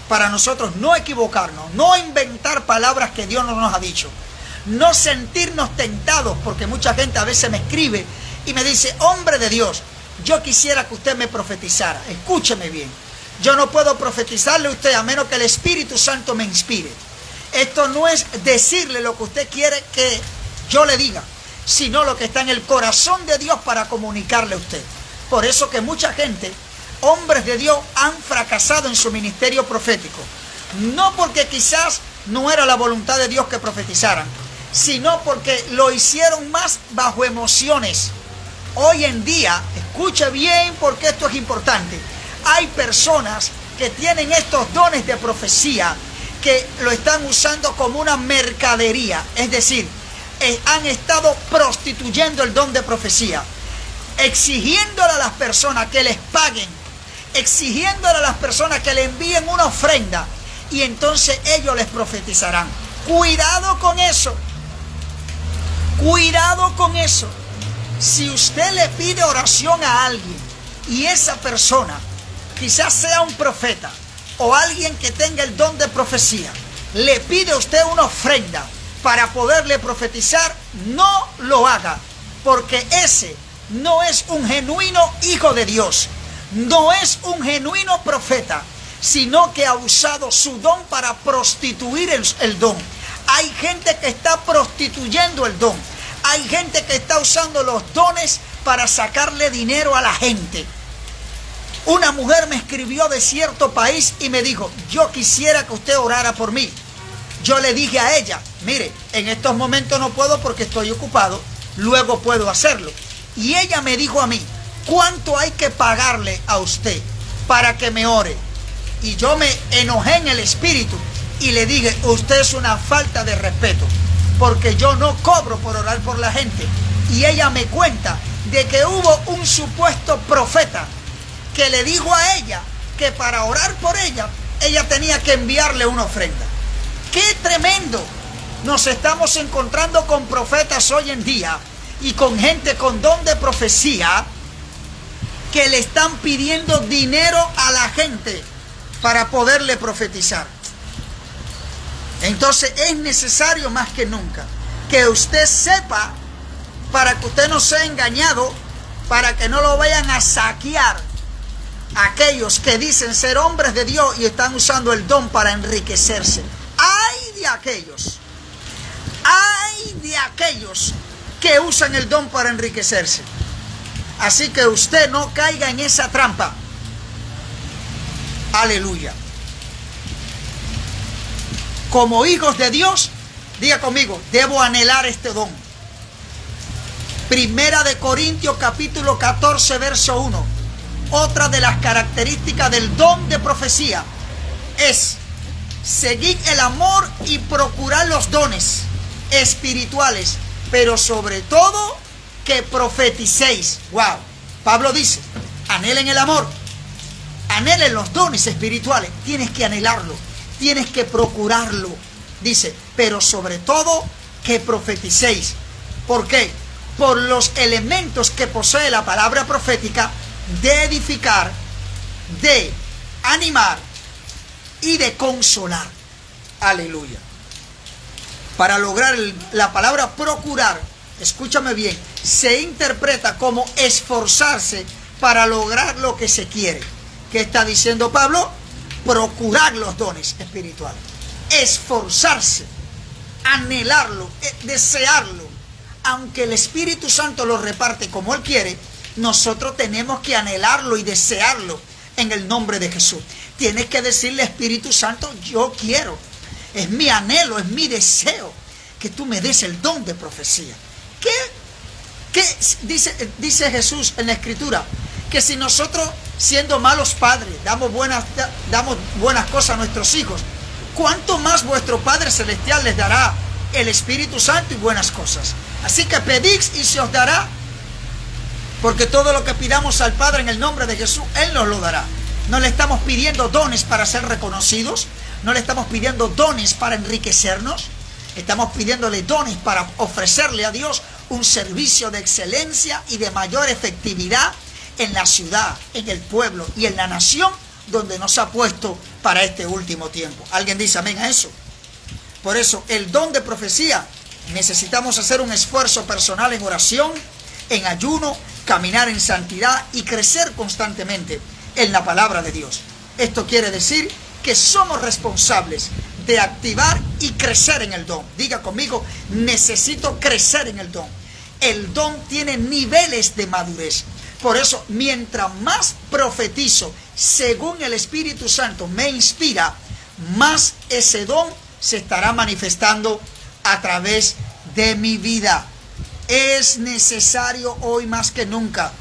para nosotros no equivocarnos, no inventar palabras que Dios no nos ha dicho, no sentirnos tentados, porque mucha gente a veces me escribe y me dice, hombre de Dios, yo quisiera que usted me profetizara. Escúcheme bien, yo no puedo profetizarle a usted a menos que el Espíritu Santo me inspire. Esto no es decirle lo que usted quiere que yo le diga, sino lo que está en el corazón de Dios para comunicarle a usted. Por eso que mucha gente, hombres de Dios, han fracasado en su ministerio profético. No porque quizás no era la voluntad de Dios que profetizaran, sino porque lo hicieron más bajo emociones. Hoy en día, escuche bien porque esto es importante, hay personas que tienen estos dones de profecía que lo están usando como una mercadería, es decir, han estado prostituyendo el don de profecía, exigiéndole a las personas que les paguen, exigiéndole a las personas que le envíen una ofrenda y entonces ellos les profetizarán. Cuidado con eso, cuidado con eso. Si usted le pide oración a alguien y esa persona quizás sea un profeta o alguien que tenga el don de profecía, le pide a usted una ofrenda para poderle profetizar, no lo haga, porque ese no es un genuino hijo de Dios, no es un genuino profeta, sino que ha usado su don para prostituir el don. Hay gente que está prostituyendo el don. Hay gente que está usando los dones para sacarle dinero a la gente. Una mujer me escribió de cierto país y me dijo, yo quisiera que usted orara por mí. Yo le dije a ella, mire, en estos momentos no puedo porque estoy ocupado, luego puedo hacerlo. Y ella me dijo a mí, ¿cuánto hay que pagarle a usted para que me ore? Y yo me enojé en el espíritu y le dije, usted es una falta de respeto. porque yo no cobro por orar por la gente. Y ella me cuenta de que hubo un supuesto profeta que le dijo a ella que para orar por ella, ella tenía que enviarle una ofrenda. ¡Qué tremendo! Nos estamos encontrando con profetas hoy en día y con gente con don de profecía que le están pidiendo dinero a la gente para poderle profetizar. Entonces es necesario más que nunca que usted sepa, para que usted no sea engañado, para que no lo vayan a saquear aquellos que dicen ser hombres de Dios y están usando el don para enriquecerse. ¡Ay de aquellos! ¡Ay de aquellos que usan el don para enriquecerse! Así que usted no caiga en esa trampa. Aleluya. Como hijos de Dios, diga conmigo, debo anhelar este don. Primera de Corintios capítulo 14 verso 1. Otra de las características del don de profecía es seguir el amor y procurar los dones espirituales, pero sobre todo que profeticéis. Wow. Pablo dice, anhelen el amor, anhelen los dones espirituales. Tienes que anhelarlo, tienes que procurarlo. Dice, pero sobre todo que profeticéis. ¿Por qué? Por los elementos que posee la palabra profética de edificar, de animar y de consolar. Aleluya. Para lograr la palabra procurar, escúchame bien, se interpreta como esforzarse para lograr lo que se quiere. ¿Qué está diciendo Pablo? Procurar los dones espirituales. Esforzarse, anhelarlo, desearlo. Aunque el Espíritu Santo lo reparte como Él quiere, nosotros tenemos que anhelarlo y desearlo en el nombre de Jesús. Tienes que decirle, Espíritu Santo, yo quiero. Es mi anhelo, es mi deseo que tú me des el don de profecía. ¿Qué dice Jesús en la Escritura? Que si nosotros, siendo malos padres, damos buenas cosas a nuestros hijos, ¿cuánto más vuestro Padre Celestial les dará el Espíritu Santo y buenas cosas? Así que pedid y se os dará, porque todo lo que pidamos al Padre en el nombre de Jesús, Él nos lo dará. No le estamos pidiendo dones para ser reconocidos, no le estamos pidiendo dones para enriquecernos, estamos pidiéndole dones para ofrecerle a Dios un servicio de excelencia y de mayor efectividad en la ciudad, en el pueblo y en la nación donde nos ha puesto para este último tiempo. ¿Alguien dice amén a eso? Por eso, el don de profecía, necesitamos hacer un esfuerzo personal en oración, en ayuno, caminar en santidad y crecer constantemente en la palabra de Dios. Esto quiere decir que somos responsables de activar y crecer en el don. Diga conmigo, necesito crecer en el don. El don tiene niveles de madurez. Por eso, mientras más profetizo, según el Espíritu Santo me inspira, más ese don se estará manifestando a través de mi vida. Es necesario hoy más que nunca.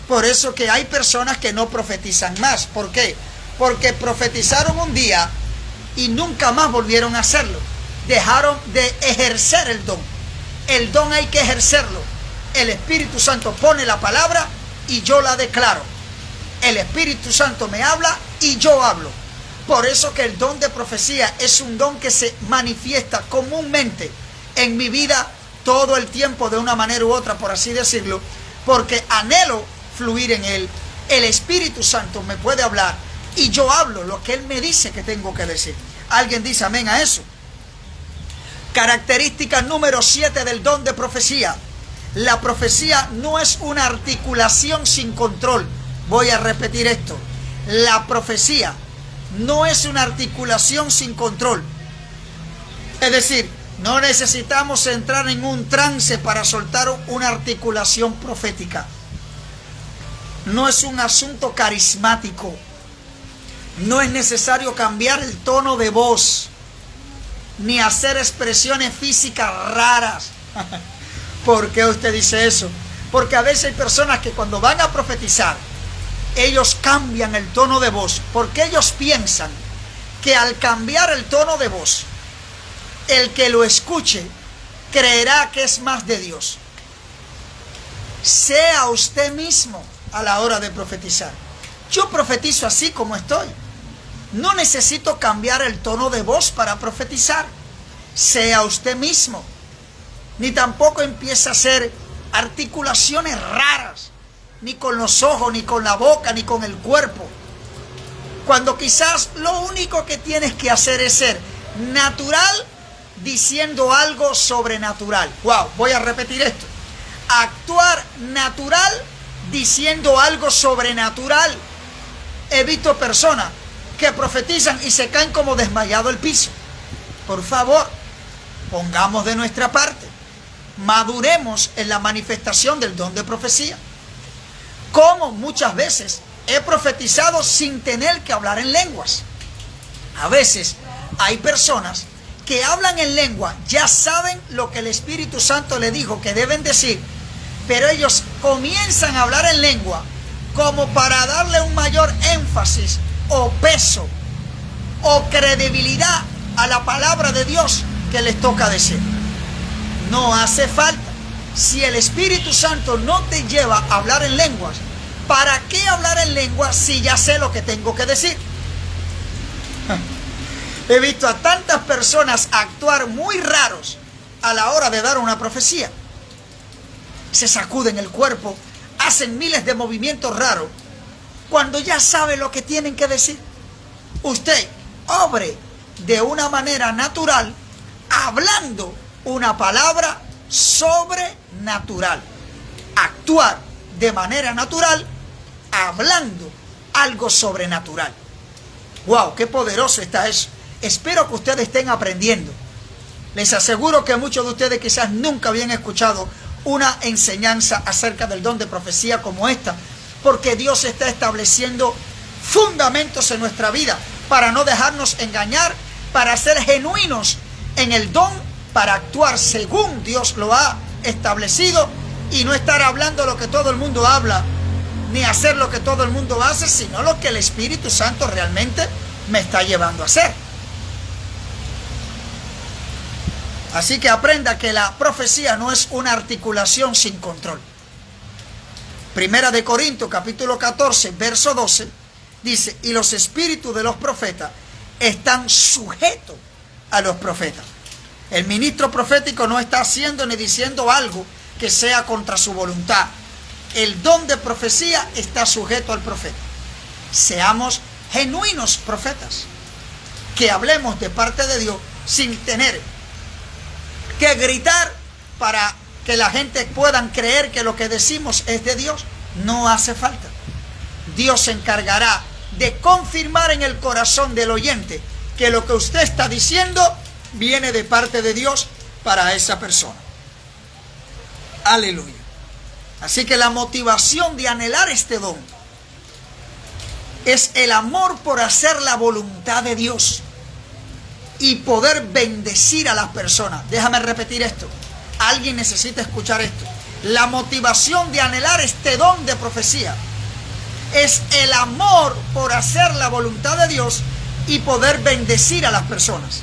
Por eso que hay personas que no profetizan más. ¿Por qué? Porque profetizaron un día y nunca más volvieron a hacerlo. Dejaron de ejercer el don. El don hay que ejercerlo. El Espíritu Santo pone la palabra y yo la declaro. El Espíritu Santo me habla y yo hablo. Por eso que el don de profecía es un don que se manifiesta comúnmente en mi vida todo el tiempo de una manera u otra, por así decirlo, porque anhelo fluir en él. El Espíritu Santo me puede hablar y yo hablo lo que Él me dice que tengo que decir. ¿Alguien dice amén a eso? Característica número 7 del don de profecía. La profecía no es una articulación sin control. Voy a repetir esto. La profecía no es una articulación sin control. Es decir, no necesitamos entrar en un trance para soltar una articulación profética. No es un asunto carismático. No es necesario cambiar el tono de voz, ni hacer expresiones físicas raras. ¿Por qué usted dice eso? Porque a veces hay personas que cuando van a profetizar, ellos cambian el tono de voz, porque ellos piensan que al cambiar el tono de voz, el que lo escuche creerá que es más de Dios. Sea usted mismo a la hora de profetizar. Yo profetizo así como estoy. No necesito cambiar el tono de voz para profetizar. Sea usted mismo. Ni tampoco empiece a hacer articulaciones raras, ni con los ojos, ni con la boca, ni con el cuerpo. Cuando quizás lo único que tienes que hacer es ser natural diciendo algo sobrenatural. Wow, voy a repetir esto. Actuar natural diciendo algo sobrenatural. He visto personas que profetizan y se caen como desmayado al piso. Por favor, pongamos de nuestra parte. Maduremos en la manifestación del don de profecía. Como muchas veces he profetizado sin tener que hablar en lenguas. A veces hay personas que hablan en lengua, ya saben lo que el Espíritu Santo le dijo que deben decir, pero ellos comienzan a hablar en lengua como para darle un mayor énfasis o peso o credibilidad a la palabra de Dios que les toca decir. No hace falta. Si el Espíritu Santo no te lleva a hablar en lenguas, ¿para qué hablar en lenguas si ya sé lo que tengo que decir? He visto a tantas personas actuar muy raros a la hora de dar una profecía. Se sacuden el cuerpo, hacen miles de movimientos raros, cuando ya sabe lo que tienen que decir. Usted obre de una manera natural, hablando una palabra sobrenatural. Actuar de manera natural, hablando algo sobrenatural. ¡Wow! ¡Qué poderoso está eso! Espero que ustedes estén aprendiendo. Les aseguro que muchos de ustedes quizás nunca habían escuchado una enseñanza acerca del don de profecía como esta, porque Dios está estableciendo fundamentos en nuestra vida para no dejarnos engañar, para ser genuinos en el don, para actuar según Dios lo ha establecido y no estar hablando lo que todo el mundo habla, ni hacer lo que todo el mundo hace, sino lo que el Espíritu Santo realmente me está llevando a hacer. Así que aprenda que la profecía no es una articulación sin control. Primera de Corintios, capítulo 14, verso 12, dice, y los espíritus de los profetas están sujetos a los profetas. El ministro profético no está haciendo ni diciendo algo que sea contra su voluntad. El don de profecía está sujeto al profeta. Seamos genuinos profetas, que hablemos de parte de Dios sin tener que gritar para que la gente pueda creer que lo que decimos es de Dios. No hace falta. Dios se encargará de confirmar en el corazón del oyente que lo que usted está diciendo viene de parte de Dios para esa persona. Aleluya. Así que la motivación de anhelar este don es el amor por hacer la voluntad de Dios y poder bendecir a las personas. Déjame repetir esto. Alguien necesita escuchar esto. La motivación de anhelar este don de profecía es el amor por hacer la voluntad de Dios y poder bendecir a las personas.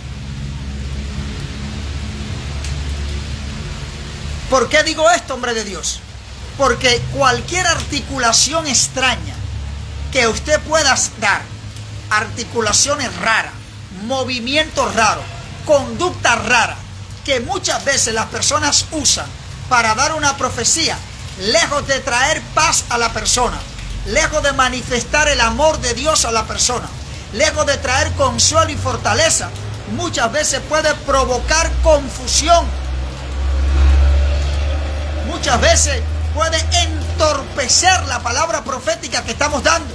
¿Por qué digo esto, hombre de Dios? Porque cualquier articulación extraña que usted pueda dar, articulaciones raras, movimientos raros, conducta rara, que muchas veces las personas usan para dar una profecía, lejos de traer paz a la persona, lejos de manifestar el amor de Dios a la persona, lejos de traer consuelo y fortaleza, muchas veces puede provocar confusión. Muchas veces puede entorpecer la palabra profética que estamos dando.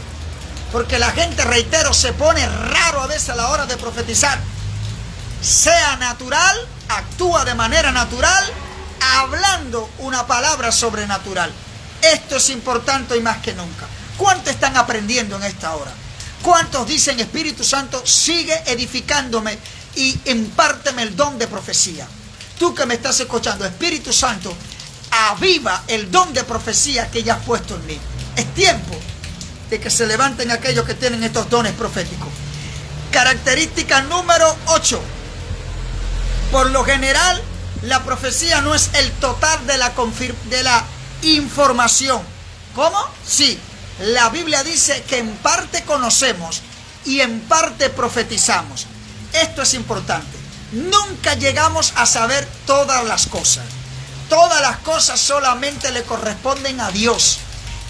Porque la gente, reitero, se pone raro a veces a la hora de profetizar. Sea natural, actúa de manera natural, hablando una palabra sobrenatural. Esto es importante y más que nunca. ¿Cuántos están aprendiendo en esta hora? ¿Cuántos dicen, Espíritu Santo, sigue edificándome y impárteme el don de profecía? Tú que me estás escuchando, Espíritu Santo, aviva el don de profecía que ya has puesto en mí. Es tiempo de que se levanten aquellos que tienen estos dones proféticos. Característica número 8. Por lo general, La profecía no es el total de la información. ¿Cómo? Sí, la Biblia dice que en parte conocemos y en parte profetizamos. Esto es importante. Nunca llegamos a saber todas las cosas. Todas las cosas solamente le corresponden a Dios.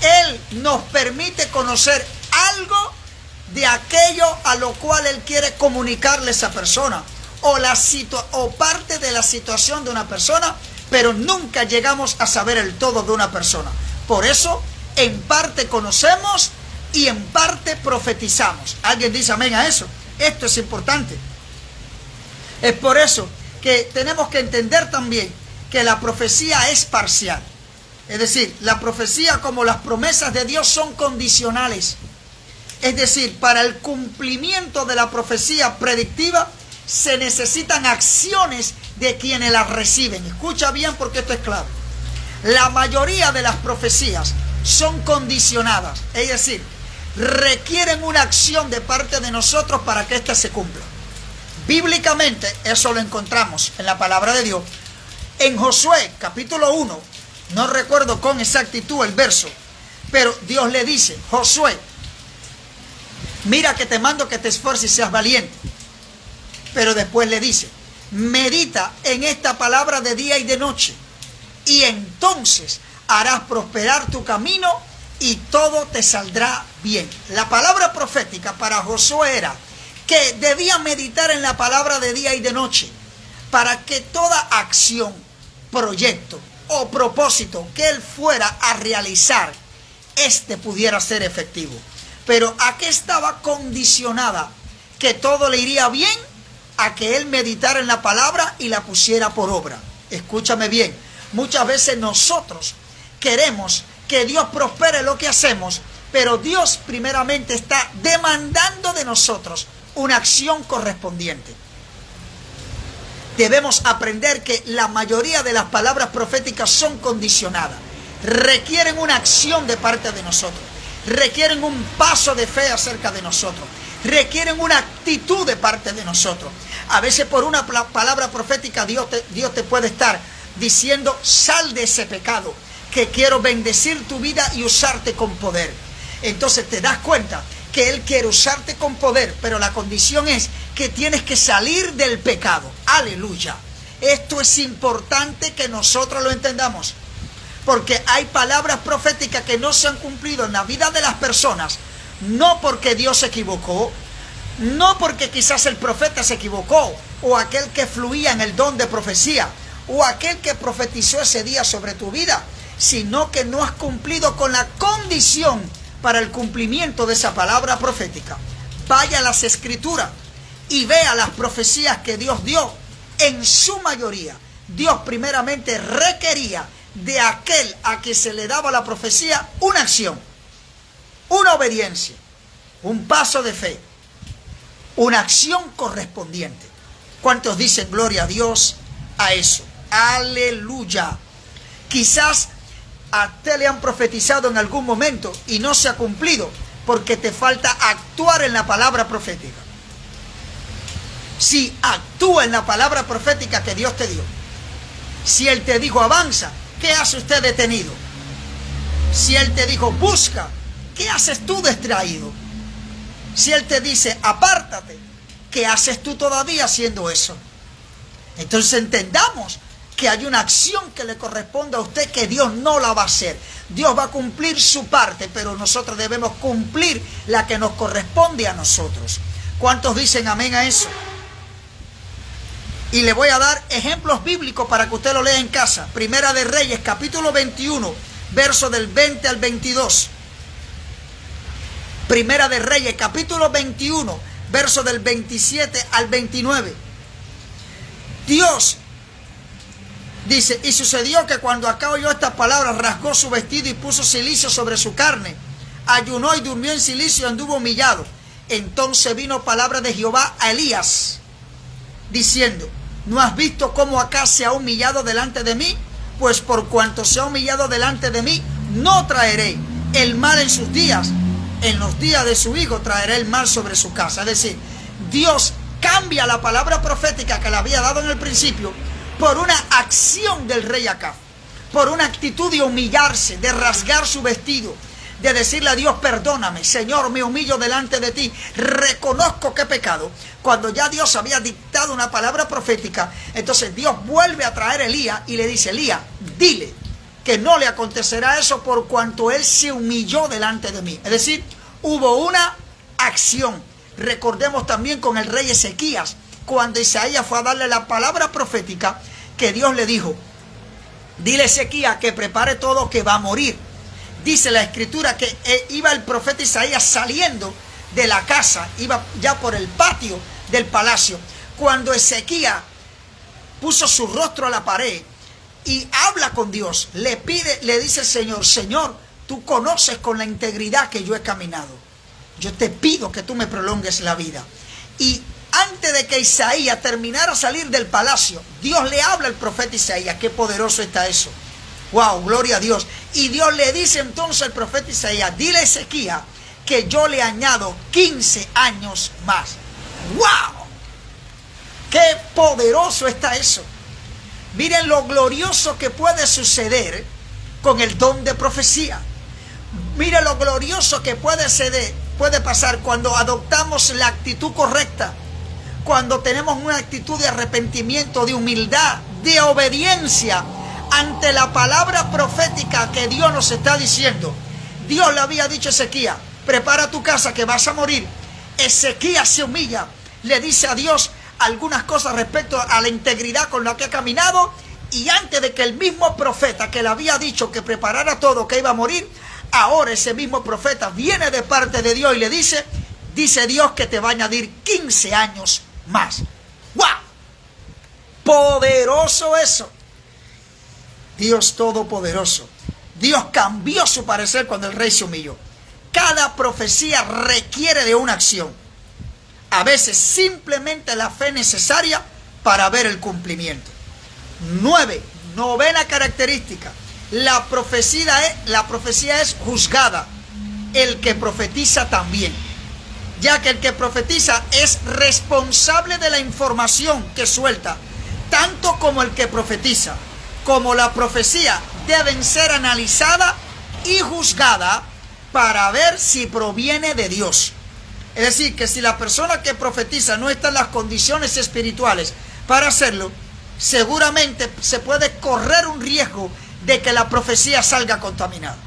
Él nos permite conocer algo de aquello a lo cual Él quiere comunicarle a esa persona o parte de la situación de una persona, pero nunca llegamos a saber el todo de una persona. Por eso, en parte conocemos y en parte profetizamos. ¿Alguien dice amén a eso? Esto es importante. Es por eso que tenemos que entender también que la profecía es parcial. Es decir, la profecía como las promesas de Dios son condicionales. Es decir, para el cumplimiento de la profecía predictiva se necesitan acciones de quienes las reciben. Escucha bien porque esto es clave. La mayoría de las profecías son condicionadas, es decir, requieren una acción de parte de nosotros para que ésta se cumpla. Bíblicamente eso lo encontramos en la palabra de Dios. En Josué capítulo 1, no recuerdo con exactitud el verso, pero Dios le dice: Josué, mira que te mando que te esfuerces y seas valiente. Pero después le dice: medita en esta palabra de día y de noche, y entonces harás prosperar tu camino y todo te saldrá bien. La palabra profética para Josué era que debía meditar en la palabra de día y de noche para que toda acción, proyecto o propósito que él fuera a realizar, pudiera ser efectivo. Pero ¿a qué estaba condicionada? Que todo le iría bien a que él meditara en la palabra y la pusiera por obra. Escúchame bien, muchas veces nosotros queremos que Dios prospere lo que hacemos, pero Dios primeramente está demandando de nosotros una acción correspondiente. Debemos aprender que la mayoría de las palabras proféticas son condicionadas, requieren una acción de parte de nosotros, requieren un paso de fe acerca de nosotros, requieren una actitud de parte de nosotros. A veces por una palabra profética Dios te puede estar diciendo: sal de ese pecado, que quiero bendecir tu vida y usarte con poder. Entonces te das cuenta que Él quiere usarte con poder, pero la condición es que tienes que salir del pecado. Aleluya. Esto es importante que nosotros lo entendamos, porque hay palabras proféticas que no se han cumplido en la vida de las personas, no porque Dios se equivocó, no porque quizás el profeta se equivocó, o aquel que fluía en el don de profecía, o aquel que profetizó ese día sobre tu vida, sino que no has cumplido con la condición para el cumplimiento de esa palabra profética. Vaya a las escrituras y vea las profecías que Dios dio. En su mayoría, Dios primeramente requería de aquel a que se le daba la profecía una acción, una obediencia, un paso de fe, una acción correspondiente. ¿Cuántos dicen gloria a Dios a eso? Aleluya. Quizás a te le han profetizado en algún momento y no se ha cumplido porque te falta actuar en la palabra profética. Si actúa en la palabra profética que Dios te dio, si Él te dijo avanza, ¿qué hace usted detenido? Si Él te dijo busca, ¿qué haces tú distraído? Si Él te dice apártate, ¿qué haces tú todavía haciendo eso? Entonces entendamos que hay una acción que le corresponde a usted que Dios no la va a hacer. Dios va a cumplir su parte, pero nosotros debemos cumplir la que nos corresponde a nosotros. ¿Cuántos dicen amén a eso? Y le voy a dar ejemplos bíblicos para que usted lo lea en casa. Primera de Reyes, capítulo 21, verso del 20 al 22. Primera de Reyes, capítulo 21, verso del 27 al 29. Dios dice: y sucedió que cuando Acab oyó estas palabras, rasgó su vestido y puso cilicio sobre su carne. Ayunó y durmió en cilicio y anduvo humillado. Entonces vino palabra de Jehová a Elías, diciendo: ¿no has visto cómo Acab se ha humillado delante de mí? Pues por cuanto se ha humillado delante de mí, no traeré el mal en sus días. En los días de su hijo traeré el mal sobre su casa. Es decir, Dios cambia la palabra profética que le había dado en el principio, por una acción del rey Acab, por una actitud de humillarse, de rasgar su vestido, de decirle a Dios, perdóname, Señor, me humillo delante de ti, reconozco que he pecado. Cuando ya Dios había dictado una palabra profética, entonces Dios vuelve a traer a Elías y le dice, Elías, dile que no le acontecerá eso por cuanto él se humilló delante de mí. Es decir, hubo una acción. Recordemos también con el rey Ezequías, cuando Isaías fue a darle la palabra profética, que Dios le dijo, dile a Ezequías que prepare todo, que va a morir. Dice la escritura que iba el profeta Isaías saliendo de la casa, iba ya por el patio del palacio, cuando Ezequías puso su rostro a la pared y habla con Dios, le pide, le dice el Señor, Señor, tú conoces con la integridad que yo he caminado, yo te pido que tú me prolongues la vida. Y antes de que Isaías terminara a salir del palacio, Dios le habla al profeta Isaías. Qué poderoso está eso. Wow, gloria a Dios. Y Dios le dice entonces al profeta Isaías, dile a Ezequías que yo le añado 15 años más. ¡Wow! ¡Qué poderoso está eso! Miren lo glorioso que puede suceder con el don de profecía. Miren lo glorioso que puede pasar cuando adoptamos la actitud correcta, cuando tenemos una actitud de arrepentimiento, de humildad, de obediencia ante la palabra profética que Dios nos está diciendo. Dios le había dicho a Ezequías, prepara tu casa que vas a morir. Ezequías se humilla, le dice a Dios algunas cosas respecto a la integridad con la que ha caminado, y antes de que el mismo profeta que le había dicho que preparara todo, que iba a morir, ahora ese mismo profeta viene de parte de Dios y le dice Dios que te va a añadir 15 años más. ¡Wow! Poderoso eso. Dios todopoderoso. Dios cambió su parecer cuando el rey se humilló. Cada profecía requiere de una acción. A veces simplemente la fe necesaria para ver el cumplimiento. Novena característica. La profecía es juzgada. El que profetiza también. Ya que el que profetiza es responsable de la información que suelta. Tanto como el que profetiza como la profecía deben ser analizadas y juzgadas para ver si proviene de Dios. Es decir, que si la persona que profetiza no está en las condiciones espirituales para hacerlo, seguramente se puede correr un riesgo de que la profecía salga contaminada.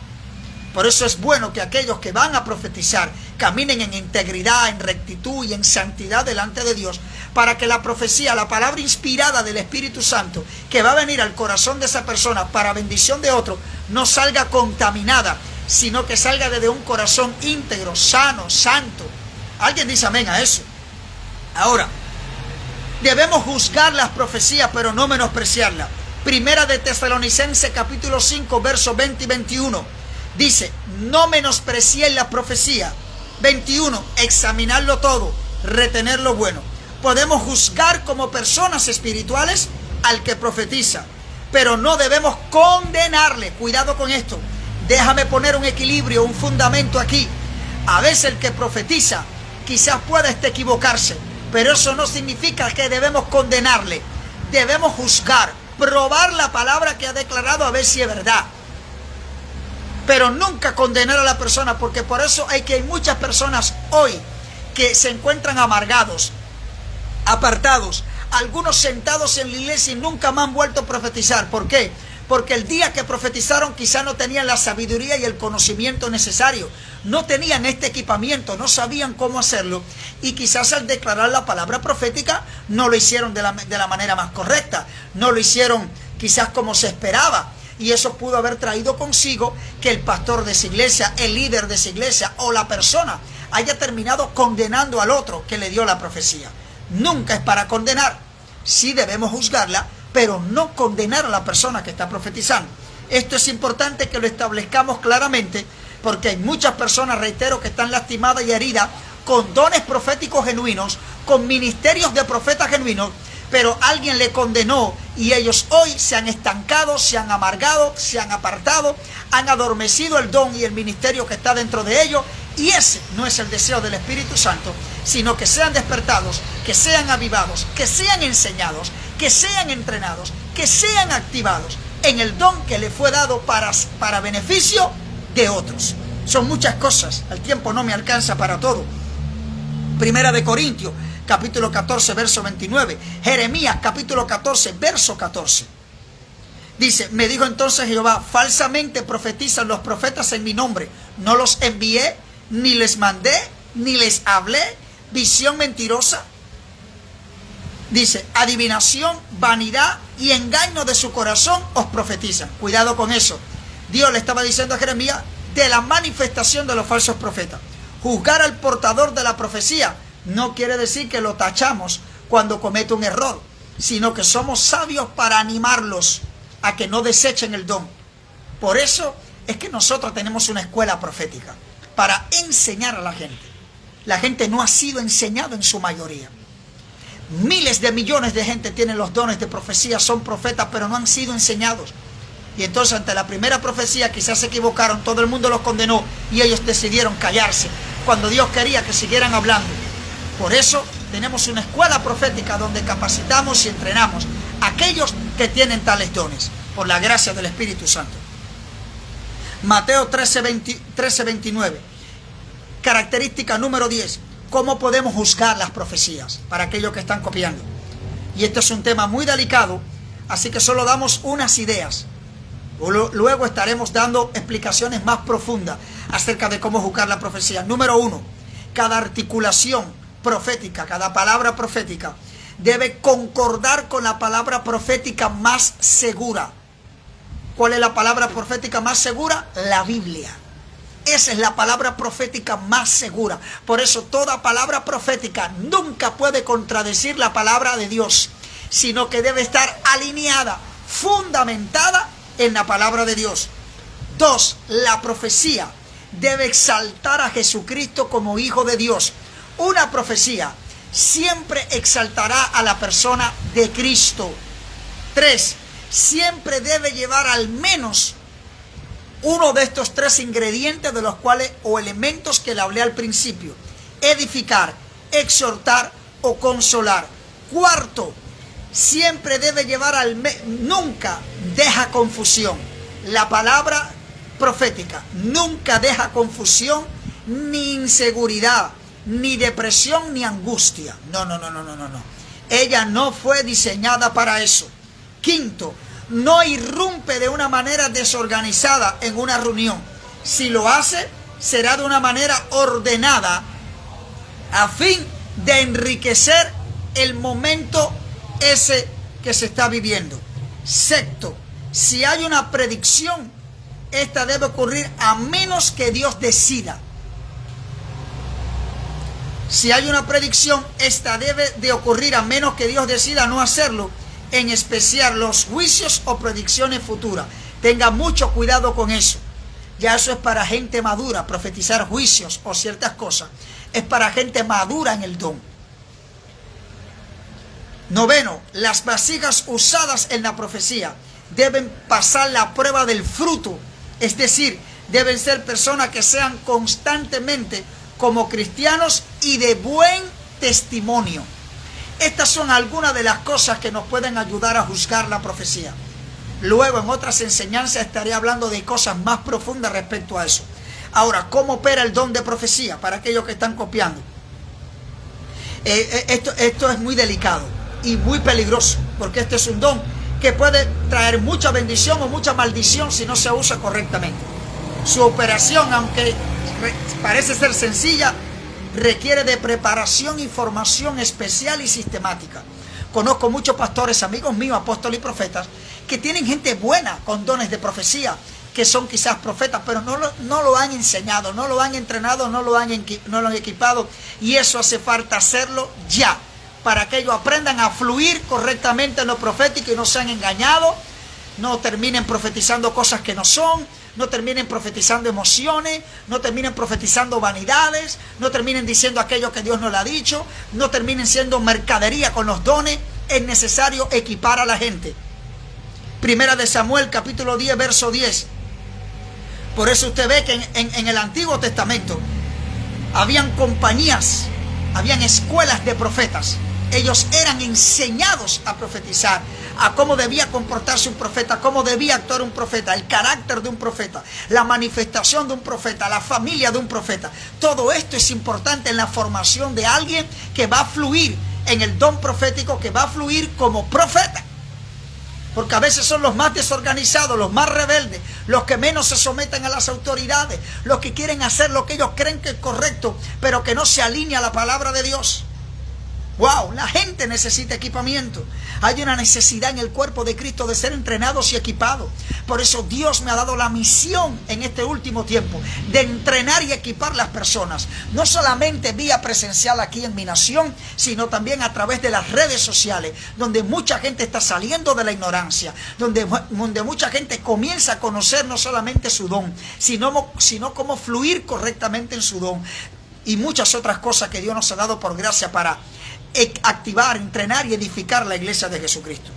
Por eso es bueno que aquellos que van a profetizar caminen en integridad, en rectitud y en santidad delante de Dios, para que la profecía, la palabra inspirada del Espíritu Santo que va a venir al corazón de esa persona para bendición de otro, no salga contaminada, sino que salga desde un corazón íntegro, sano, santo. ¿Alguien dice amén a eso? Ahora, debemos juzgar las profecías, pero no menospreciarlas. Primera de Tesalonicenses capítulo 5, versos 20 y 21. Dice, no menospreciéis la profecía. 21, examinarlo todo, retener lo bueno. Podemos juzgar como personas espirituales al que profetiza, pero no debemos condenarle. Cuidado con esto. Déjame poner un equilibrio, un fundamento aquí. A veces el que profetiza quizás pueda equivocarse, pero eso no significa que debemos condenarle. Debemos juzgar, probar la palabra que ha declarado a ver si es verdad, pero nunca condenar a la persona, porque por eso hay muchas personas hoy que se encuentran amargados, apartados, algunos sentados en la iglesia y nunca más han vuelto a profetizar. ¿Por qué? Porque el día que profetizaron quizá no tenían la sabiduría y el conocimiento necesario, no tenían este equipamiento, no sabían cómo hacerlo, y quizás al declarar la palabra profética no lo hicieron de la manera más correcta, no lo hicieron quizás como se esperaba, y eso pudo haber traído consigo que el pastor de esa iglesia, el líder de esa iglesia o la persona haya terminado condenando al otro que le dio la profecía. Nunca es para condenar, sí debemos juzgarla, pero no condenar a la persona que está profetizando. Esto es importante que lo establezcamos claramente, porque hay muchas personas, reitero, que están lastimadas y heridas con dones proféticos genuinos, con ministerios de profetas genuinos, pero alguien le condenó y ellos hoy se han estancado, se han amargado, se han apartado, han adormecido el don y el ministerio que está dentro de ellos, y ese no es el deseo del Espíritu Santo, sino que sean despertados, que sean avivados, que sean enseñados, que sean entrenados, que sean activados en el don que les fue dado para beneficio de otros. Son muchas cosas, el tiempo no me alcanza para todo. Primera de Corintios, capítulo 14, verso 29. Jeremías, capítulo 14, verso 14. Dice, me dijo entonces Jehová, falsamente profetizan los profetas en mi nombre. No los envié, ni les mandé, ni les hablé. Visión mentirosa. Dice, adivinación, vanidad y engaño de su corazón os profetizan. Cuidado con eso. Dios le estaba diciendo a Jeremías de la manifestación de los falsos profetas. Juzgar al portador de la profecía no quiere decir que lo tachamos cuando comete un error, sino que somos sabios para animarlos a que no desechen el don. Por eso es que nosotros tenemos una escuela profética, para enseñar a la gente. La gente no ha sido enseñada en su mayoría. Miles de millones de gente tienen los dones de profecía, son profetas, pero no han sido enseñados. Y entonces ante la primera profecía quizás se equivocaron, todo el mundo los condenó y ellos decidieron callarse, cuando Dios quería que siguieran hablando. Por eso tenemos una escuela profética donde capacitamos y entrenamos a aquellos que tienen tales dones, por la gracia del Espíritu Santo. Mateo 13:29. Característica número 10. ¿Cómo podemos juzgar las profecías? Para aquellos que están copiando. Y este es un tema muy delicado, así que solo damos unas ideas. Luego estaremos dando explicaciones más profundas acerca de cómo juzgar la profecía. Número 1. Cada articulación profética, cada palabra profética debe concordar con la palabra profética más segura. ¿Cuál es la palabra profética más segura? La Biblia. Esa es la palabra profética más segura. Por eso toda palabra profética nunca puede contradecir la palabra de Dios, sino que debe estar alineada, fundamentada en la palabra de Dios. 2. La profecía debe exaltar a Jesucristo como Hijo de Dios. Una profecía siempre exaltará a la persona de Cristo. 3. Siempre debe llevar al menos uno de estos 3 ingredientes de los cuales o elementos que le hablé al principio: edificar, exhortar o consolar. 4. Siempre debe llevar nunca deja confusión. La palabra profética nunca deja confusión, ni inseguridad, ni depresión, ni angustia. No. Ella no fue diseñada para eso. 5. No irrumpe de una manera desorganizada en una reunión. Si lo hace, será de una manera ordenada a fin de enriquecer el momento ese que se está viviendo. 6. Si hay una predicción, esta debe ocurrir a menos que Dios decida. Si hay una predicción, esta debe de ocurrir a menos que Dios decida no hacerlo, en especial los juicios o predicciones futuras. Tenga mucho cuidado con eso. Ya eso es para gente madura. Profetizar juicios o ciertas cosas es para gente madura en el don. 9. Las vasijas usadas en la profecía deben pasar la prueba del fruto. Es decir, deben ser personas que sean constantemente como cristianos y de buen testimonio. Estas son algunas de las cosas que nos pueden ayudar a juzgar la profecía. Luego en otras enseñanzas estaré hablando de cosas más profundas respecto a eso. Ahora, ¿cómo opera el don de profecía? Para aquellos que están copiando. Esto es muy delicado y muy peligroso, porque este es un don que puede traer mucha bendición o mucha maldición si no se usa correctamente. Su operación, aunque parece ser sencilla, requiere de preparación y formación especial y sistemática. Conozco muchos pastores, amigos míos, apóstoles y profetas, que tienen gente buena con dones de profecía, que son quizás profetas, pero no lo han enseñado, no lo han entrenado, no lo han equipado, y eso hace falta hacerlo ya, para que ellos aprendan a fluir correctamente en lo profético y no sean engañados, no terminen profetizando cosas que no son, no terminen profetizando emociones, no terminen profetizando vanidades, no terminen diciendo aquello que Dios no le ha dicho, no terminen siendo mercadería con los dones. Es necesario equipar a la gente. Primera de Samuel, capítulo 10, verso 10. Por eso usted ve que en el Antiguo Testamento habían compañías Habían escuelas de profetas. Ellos eran enseñados a profetizar, a cómo debía comportarse un profeta, cómo debía actuar un profeta, el carácter de un profeta, la manifestación de un profeta, la familia de un profeta. Todo esto es importante en la formación de alguien que va a fluir en el don profético, que va a fluir como profeta. Porque a veces son los más desorganizados, los más rebeldes, los que menos se someten a las autoridades, los que quieren hacer lo que ellos creen que es correcto, pero que no se alinea a la palabra de Dios. Wow, la gente necesita equipamiento. Hay una necesidad en el cuerpo de Cristo de ser entrenados y equipados. Por eso Dios me ha dado la misión en este último tiempo de entrenar y equipar las personas. No solamente vía presencial aquí en mi nación, sino también a través de las redes sociales, donde mucha gente está saliendo de la ignorancia, donde mucha gente comienza a conocer no solamente su don, sino cómo fluir correctamente en su don. Y muchas otras cosas que Dios nos ha dado por gracia para activar, entrenar y edificar la iglesia de Jesucristo.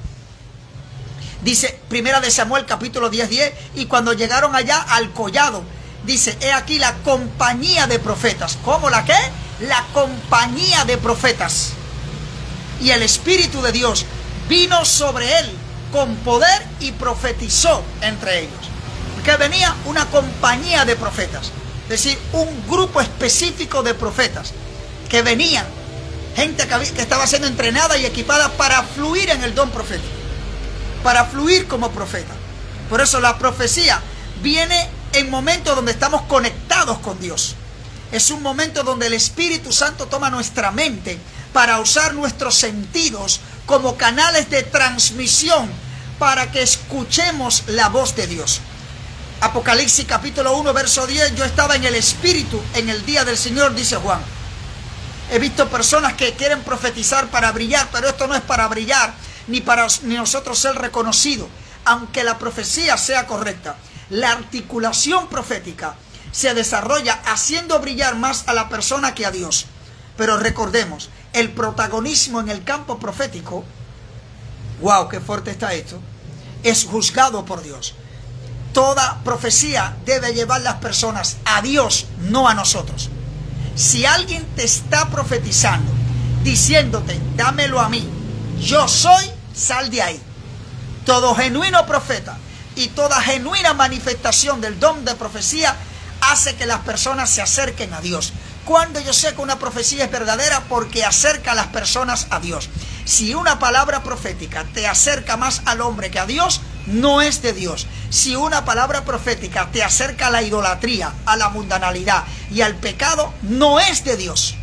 Dice 1 de Samuel capítulo 10:10, y cuando llegaron allá al collado, dice, he aquí la compañía de profetas. ¿Cómo la qué? La compañía de profetas. Y el Espíritu de Dios vino sobre él con poder y profetizó entre ellos. Que venía una compañía de profetas, es decir, un grupo específico de profetas que venían, gente que estaba siendo entrenada y equipada para fluir en el don profético, para fluir como profeta. Por eso la profecía viene en momentos donde estamos conectados con Dios. Es un momento donde el Espíritu Santo toma nuestra mente para usar nuestros sentidos como canales de transmisión para que escuchemos la voz de Dios. Apocalipsis capítulo 1 verso 10, yo estaba en el Espíritu en el día del Señor, dice Juan. He visto personas que quieren profetizar para brillar, pero esto no es para brillar, ni nosotros ser reconocidos. Aunque la profecía sea correcta, la articulación profética se desarrolla haciendo brillar más a la persona que a Dios. Pero recordemos, el protagonismo en el campo profético, wow, qué fuerte está esto, es juzgado por Dios. Toda profecía debe llevar las personas a Dios, no a nosotros. Si alguien te está profetizando, diciéndote, dámelo a mí, yo soy, sal de ahí. Todo genuino profeta y toda genuina manifestación del don de profecía hace que las personas se acerquen a Dios. Cuando yo sé que una profecía es verdadera, porque acerca a las personas a Dios. Si una palabra profética te acerca más al hombre que a Dios, no es de Dios. Si una palabra profética te acerca a la idolatría, a la mundanalidad y al pecado, no es de Dios.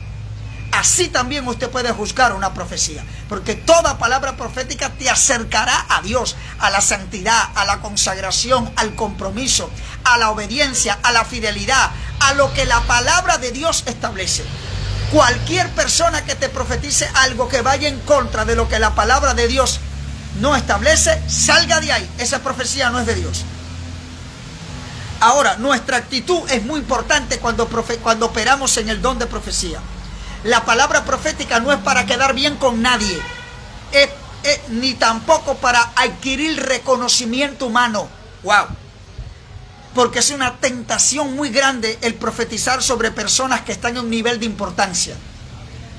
Así también usted puede juzgar una profecía, porque toda palabra profética te acercará a Dios, a la santidad, a la consagración, al compromiso, a la obediencia, a la fidelidad, a lo que la palabra de Dios establece. Cualquier persona que te profetice algo que vaya en contra de lo que la palabra de Dios no establece, salga de ahí. Esa profecía no es de Dios. Ahora, nuestra actitud es muy importante cuando operamos en el don de profecía. La palabra profética no es para quedar bien con nadie, ni tampoco para adquirir reconocimiento humano. Wow. Porque es una tentación muy grande el profetizar sobre personas que están en un nivel de importancia,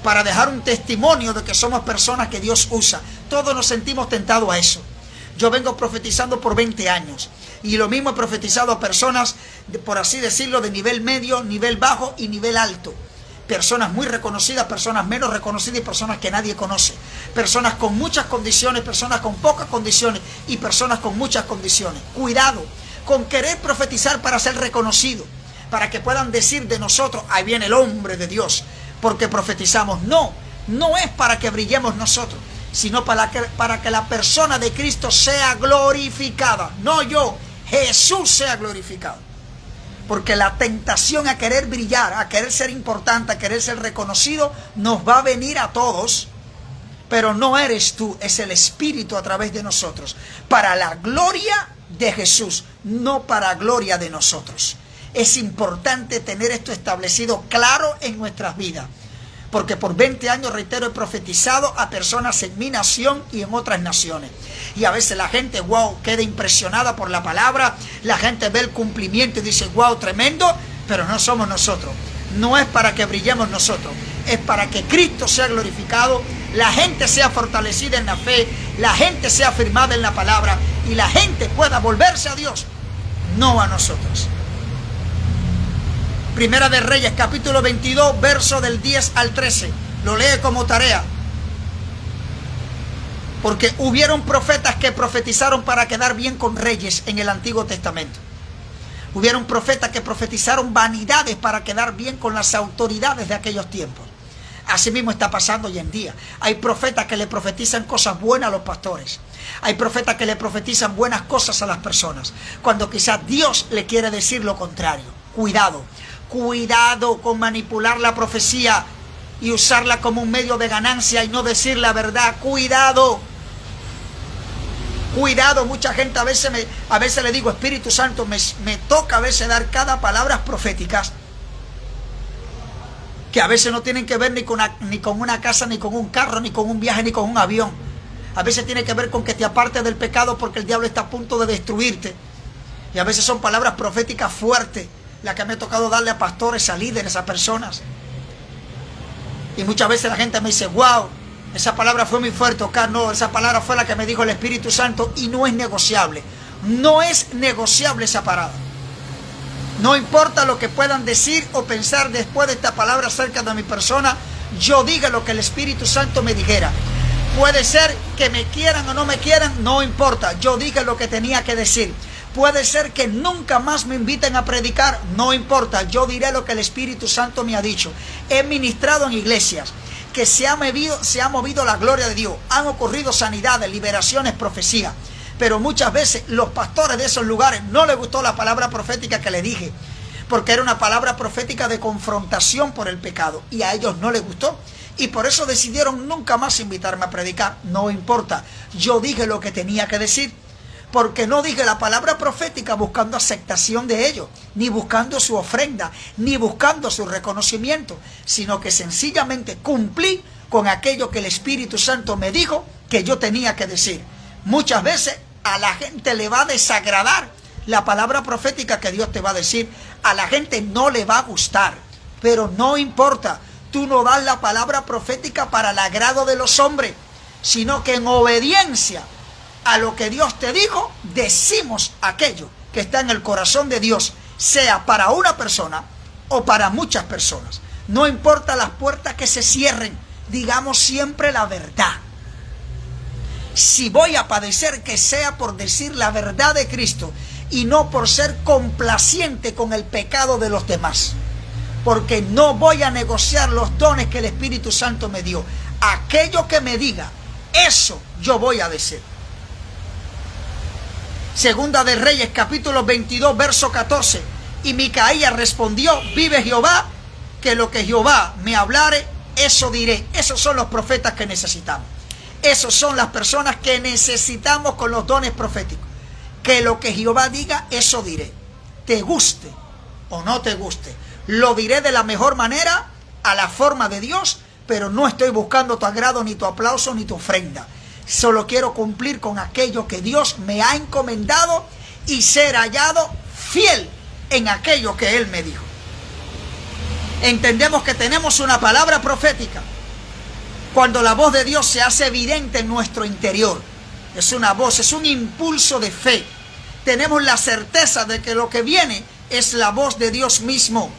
para dejar un testimonio de que somos personas que Dios usa. Todos nos sentimos tentados a eso. Yo vengo profetizando por 20 años y lo mismo he profetizado a personas, por así decirlo, de nivel medio, nivel bajo y nivel alto. Personas muy reconocidas, personas menos reconocidas y personas que nadie conoce. Personas con muchas condiciones, personas con pocas condiciones y personas con muchas condiciones. Cuidado con querer profetizar para ser reconocido, para que puedan decir de nosotros, ahí viene el hombre de Dios, porque profetizamos. No, no es para que brillemos nosotros, sino para que la persona de Cristo sea glorificada. No yo, Jesús sea glorificado. Porque la tentación a querer brillar, a querer ser importante, a querer ser reconocido, nos va a venir a todos. Pero no eres tú, es el Espíritu a través de nosotros. Para la gloria de Jesús, no para gloria de nosotros. Es importante tener esto establecido claro en nuestras vidas. Porque por 20 años, reitero, he profetizado a personas en mi nación y en otras naciones. Y a veces la gente, wow, queda impresionada por la palabra. La gente ve el cumplimiento y dice, wow, tremendo, pero no somos nosotros. No es para que brillemos nosotros. es para que Cristo sea glorificado, la gente sea fortalecida en la fe, la gente sea afirmada en la palabra y la gente pueda volverse a Dios, no a nosotros. Primera de Reyes, capítulo 22, verso del 10 al 13. Lo lee como tarea. Porque hubieron profetas que profetizaron para quedar bien con reyes en el Antiguo Testamento. Hubieron profetas que profetizaron vanidades para quedar bien con las autoridades de aquellos tiempos. Así mismo está pasando hoy en día. Hay profetas que le profetizan cosas buenas a los pastores. Hay profetas que le profetizan buenas cosas a las personas, cuando quizás Dios le quiere decir lo contrario. Cuidado, cuidado con manipular la profecía y usarla como un medio de ganancia y no decir la verdad. Cuidado. Cuidado, mucha gente a veces le digo, Espíritu Santo, me toca a veces dar cada palabra proféticas que a veces no tienen que ver ni con una casa, ni con un carro, ni con un viaje, ni con un avión. A veces tiene que ver con que te apartes del pecado porque el diablo está a punto de destruirte. Y a veces son palabras proféticas fuertes, las que me ha tocado darle a pastores, a líderes, a personas. Y muchas veces la gente me dice, wow, esa palabra fue muy fuerte, Oscar. No, esa palabra fue la que me dijo el Espíritu Santo y no es negociable. No es negociable esa palabra. No importa lo que puedan decir o pensar después de esta palabra acerca de mi persona, yo diga lo que el Espíritu Santo me dijera. Puede ser que me quieran o no me quieran, no importa. Yo dije lo que tenía que decir. Puede ser que nunca más me inviten a predicar, no importa. Yo diré lo que el Espíritu Santo me ha dicho. He ministrado en iglesias que se ha movido la gloria de Dios. Han ocurrido sanidades, liberaciones, profecías. Pero muchas veces los pastores de esos lugares no les gustó la palabra profética que le dije, porque era una palabra profética de confrontación por el pecado y a ellos no les gustó. Y por eso decidieron nunca más invitarme a predicar. No importa, yo dije lo que tenía que decir, porque no dije la palabra profética buscando aceptación de ellos, ni buscando su ofrenda, ni buscando su reconocimiento, sino que sencillamente cumplí con aquello que el Espíritu Santo me dijo que yo tenía que decir. Muchas veces a la gente le va a desagradar la palabra profética que Dios te va a decir. A la gente no le va a gustar, pero no importa. Tú no das la palabra profética para el agrado de los hombres, sino que en obediencia a lo que Dios te dijo, decimos aquello que está en el corazón de Dios, sea para una persona o para muchas personas. No importa las puertas que se cierren, digamos siempre la verdad. Si voy a padecer, que sea por decir la verdad de Cristo y no por ser complaciente con el pecado de los demás. Porque no voy a negociar los dones que el Espíritu Santo me dio. Aquello que me diga, eso yo voy a decir. Segunda de Reyes, capítulo 22, verso 14. Y Micaías respondió, vive Jehová, que lo que Jehová me hablare, eso diré. Esos son los profetas que necesitamos. Esos son las personas que necesitamos con los dones proféticos. Que lo que Jehová diga, eso diré. Te guste o no te guste. Lo diré de la mejor manera, a la forma de Dios, pero no estoy buscando tu agrado, ni tu aplauso, ni tu ofrenda. Solo quiero cumplir con aquello que Dios me ha encomendado y ser hallado fiel en aquello que Él me dijo. Entendemos que tenemos una palabra profética cuando la voz de Dios se hace evidente en nuestro interior. Es una voz, es un impulso de fe. Tenemos la certeza de que lo que viene es la voz de Dios mismo.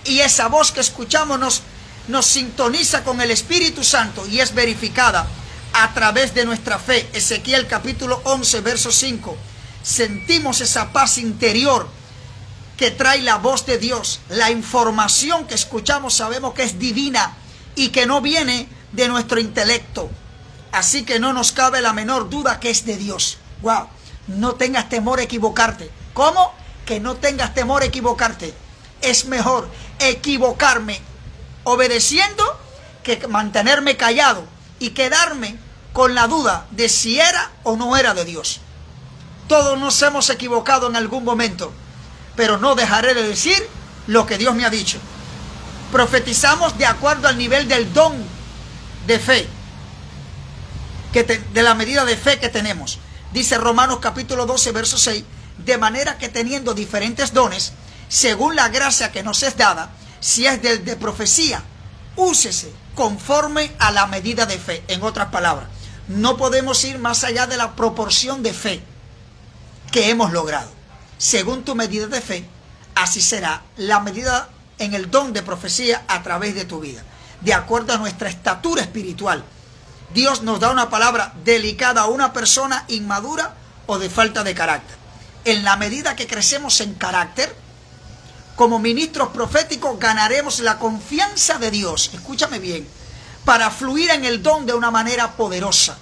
Y esa voz que escuchamos nos sintoniza con el Espíritu Santo y es verificada a través de nuestra fe. Ezequiel capítulo 11, verso 5. Sentimos esa paz interior que trae la voz de Dios. La información que escuchamos sabemos que es divina y que no viene de nuestro intelecto. Así que no nos cabe la menor duda que es de Dios. Wow, no tengas temor a equivocarte. ¿Cómo? Que no tengas temor a equivocarte. Es mejor equivocarme obedeciendo que mantenerme callado y quedarme con la duda de si era o no era de Dios. Todos nos hemos equivocado en algún momento, pero no dejaré de decir lo que Dios me ha dicho. Profetizamos de acuerdo al nivel del don de fe, de la medida de fe que tenemos. Dice Romanos capítulo 12, verso 6, de manera que teniendo diferentes dones, según la gracia que nos es dada, si es de profecía, úsese conforme a la medida de fe. En otras palabras, no podemos ir más allá de la proporción de fe que hemos logrado. Según tu medida de fe, así será la medida en el don de profecía a través de tu vida, de acuerdo a nuestra estatura espiritual. Dios nos da una palabra delicada a una persona inmadura o de falta de carácter. En la medida que crecemos en carácter, como ministros proféticos ganaremos la confianza de Dios, escúchame bien, para fluir en el don de una manera poderosa.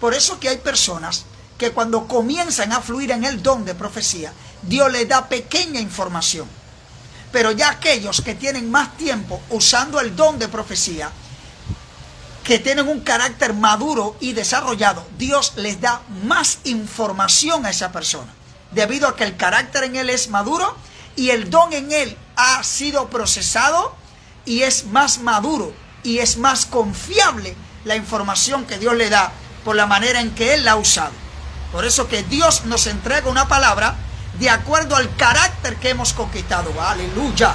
Por eso que hay personas que cuando comienzan a fluir en el don de profecía, Dios les da pequeña información. Pero ya aquellos que tienen más tiempo usando el don de profecía, que tienen un carácter maduro y desarrollado, Dios les da más información a esa persona, debido a que el carácter en él es maduro y el don en él ha sido procesado y es más maduro y es más confiable la información que Dios le da por la manera en que él la ha usado. Por eso que Dios nos entrega una palabra de acuerdo al carácter que hemos conquistado. Aleluya.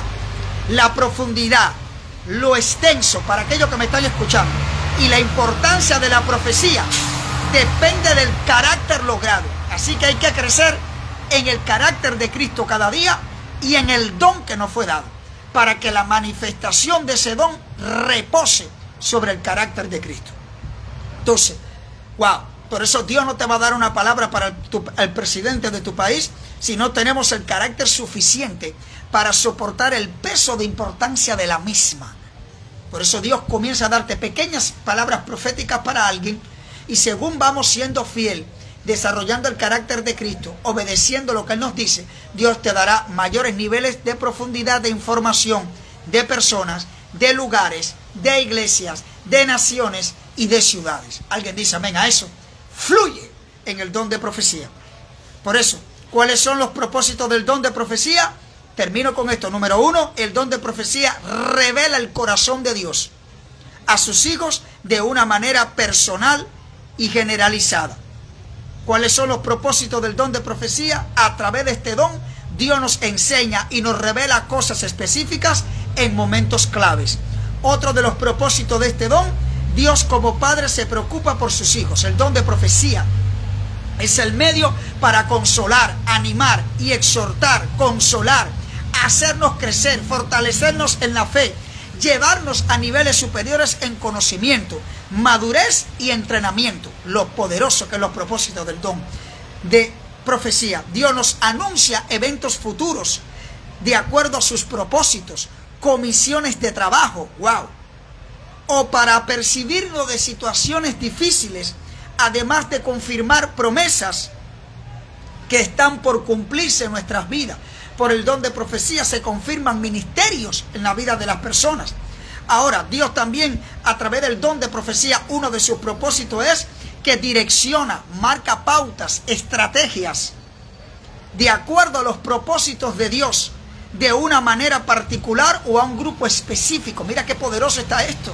La profundidad, lo extenso, para aquellos que me están escuchando, y la importancia de la profecía depende del carácter logrado. Así que hay que crecer en el carácter de Cristo cada día y en el don que nos fue dado, para que la manifestación de ese don repose sobre el carácter de Cristo. Entonces, wow, por eso Dios no te va a dar una palabra para el presidente de tu país si no tenemos el carácter suficiente para soportar el peso de importancia de la misma. Por eso Dios comienza a darte pequeñas palabras proféticas para alguien, y según vamos siendo fiel, desarrollando el carácter de Cristo, obedeciendo lo que Él nos dice, Dios te dará mayores niveles de profundidad de información, de personas, de lugares, de iglesias, de naciones y de ciudades. Alguien dice amén a eso. Fluye en el don de profecía. Por eso, ¿cuáles son los propósitos del don de profecía? Termino con esto. Número 1, el don de profecía revela el corazón de Dios a sus hijos de una manera personal y generalizada. ¿Cuáles son los propósitos del don de profecía? A través de este don, Dios nos enseña y nos revela cosas específicas en momentos claves. Otro de los propósitos de este don, Dios como Padre se preocupa por sus hijos. El don de profecía es el medio para consolar, animar y exhortar, consolar, hacernos crecer, fortalecernos en la fe, llevarnos a niveles superiores en conocimiento, madurez y entrenamiento. Lo poderoso que es los propósitos del don de profecía. Dios nos anuncia eventos futuros de acuerdo a sus propósitos, comisiones de trabajo, wow, o para percibirnos de situaciones difíciles, además de confirmar promesas que están por cumplirse en nuestras vidas. Por el don de profecía se confirman ministerios en la vida de las personas. Ahora, Dios también, a través del don de profecía, uno de sus propósitos es que direcciona, marca pautas, estrategias, de acuerdo a los propósitos de Dios, de una manera particular o a un grupo específico. Mira qué poderoso está esto.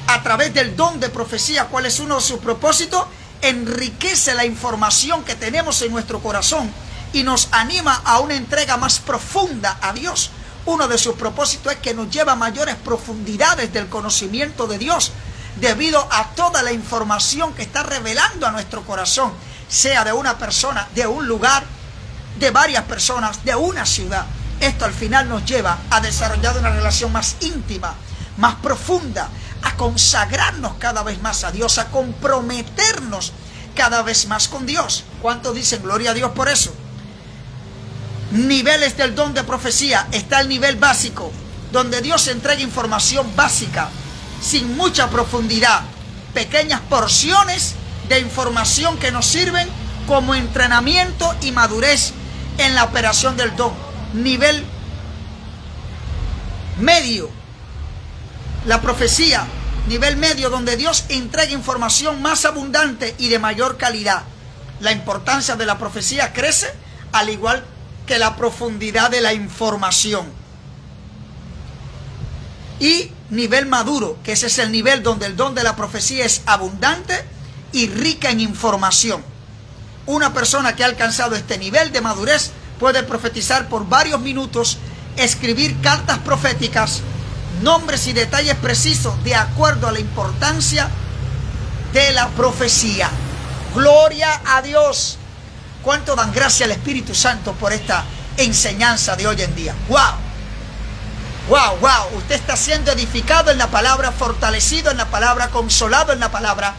A través del don de profecía, ¿cuál es uno de sus propósitos? Enriquece la información que tenemos en nuestro corazón y nos anima a una entrega más profunda a Dios. Uno de sus propósitos es que nos lleva a mayores profundidades del conocimiento de Dios, debido a toda la información que está revelando a nuestro corazón, sea de una persona, de un lugar, de varias personas, de una ciudad. Esto al final nos lleva a desarrollar una relación más íntima, más profunda, a consagrarnos cada vez más a Dios, a comprometernos cada vez más con Dios. ¿Cuántos dicen gloria a Dios por eso? Niveles del don de profecía. Está el nivel básico, donde Dios entrega información básica, sin mucha profundidad, pequeñas porciones de información que nos sirven como entrenamiento y madurez en la operación del don. Nivel medio, la profecía, nivel medio, donde Dios entrega información más abundante y de mayor calidad. La importancia de la profecía crece al igual que la profundidad de la información. Y nivel maduro, que ese es el nivel donde el don de la profecía es abundante y rica en información. Una persona que ha alcanzado este nivel de madurez puede profetizar por varios minutos, escribir cartas proféticas, nombres y detalles precisos de acuerdo a la importancia de la profecía. Gloria a Dios. ¿Cuánto dan gracias al Espíritu Santo por esta enseñanza de hoy en día? ¡Wow! ¡Wow! ¡Wow! Usted está siendo edificado en la palabra, fortalecido en la palabra, consolado en la palabra,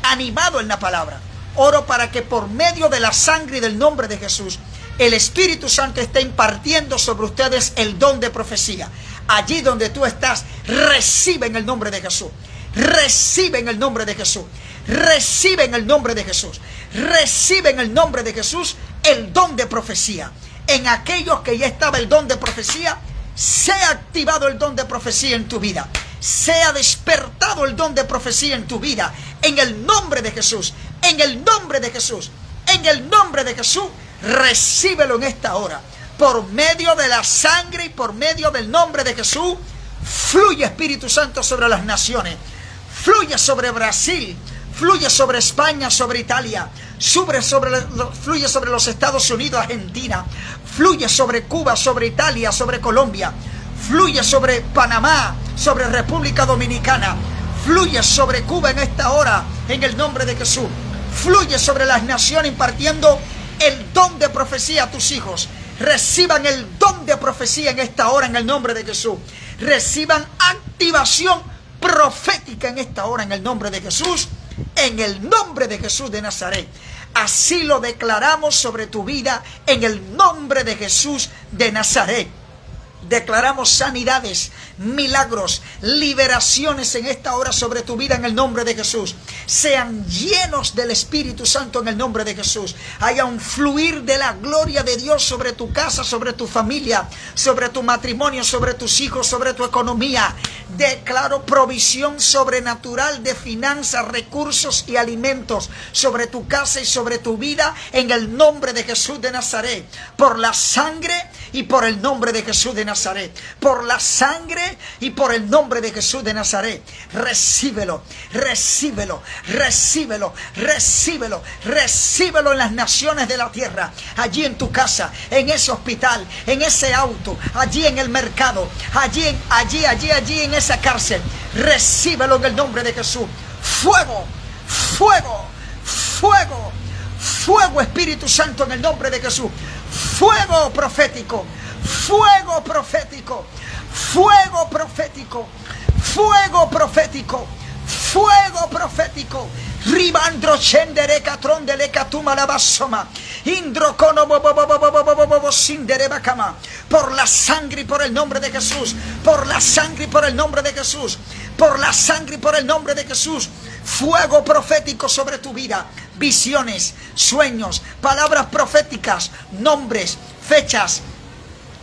animado en la palabra. Oro para que por medio de la sangre y del nombre de Jesús, el Espíritu Santo esté impartiendo sobre ustedes el don de profecía. Allí donde tú estás, recibe en el nombre de Jesús. Recibe en el nombre de Jesús. Recibe en el nombre de Jesús. Recibe en el nombre de Jesús el don de profecía. En aquellos que ya estaba el don de profecía, sea activado el don de profecía en tu vida. Sea despertado el don de profecía en tu vida. En el nombre de Jesús. En el nombre de Jesús. En el nombre de Jesús. Recíbelo en esta hora. Por medio de la sangre y por medio del nombre de Jesús. Fluye Espíritu Santo sobre las naciones. Fluye sobre Brasil. Fluye sobre España, sobre Italia. Fluye sobre los Estados Unidos, Argentina. Fluye sobre Cuba, sobre Italia, sobre Colombia. Fluye sobre Panamá, sobre República Dominicana. Fluye sobre Cuba en esta hora, en el nombre de Jesús. Fluye sobre las naciones impartiendo el don de profecía a tus hijos. Reciban el don de profecía en esta hora en el nombre de Jesús. Reciban activación profética en esta hora en el nombre de Jesús. En el nombre de Jesús de Nazaret. Así lo declaramos sobre tu vida en el nombre de Jesús de Nazaret. Declaramos sanidades, milagros, liberaciones en esta hora sobre tu vida en el nombre de Jesús. Sean llenos del Espíritu Santo en el nombre de Jesús. Haya un fluir de la gloria de Dios sobre tu casa, sobre tu familia, sobre tu matrimonio, sobre tus hijos, sobre tu economía. Declaro provisión sobrenatural de finanzas, recursos y alimentos sobre tu casa y sobre tu vida en el nombre de Jesús de Nazaret. Por la sangre y por el nombre de Jesús de Nazaret. Por la sangre y por el nombre de Jesús de Nazaret. Recíbelo, recíbelo, recíbelo, recíbelo, recíbelo en las naciones de la tierra. Allí en tu casa, en ese hospital, en ese auto, allí en el mercado, allí en esa cárcel. Recíbelo en el nombre de Jesús. Fuego, fuego, fuego, fuego Espíritu Santo en el nombre de Jesús. Fuego profético. Fuego profético, fuego profético, fuego profético, fuego profético. Ribandro chendere catron de le catuma la basoma. Indro cono sindere bacama. Por la sangre y por el nombre de Jesús. Por la sangre y por el nombre de Jesús. Por la sangre y por el nombre de Jesús. Fuego profético sobre tu vida. Visiones, sueños, palabras proféticas, nombres, fechas,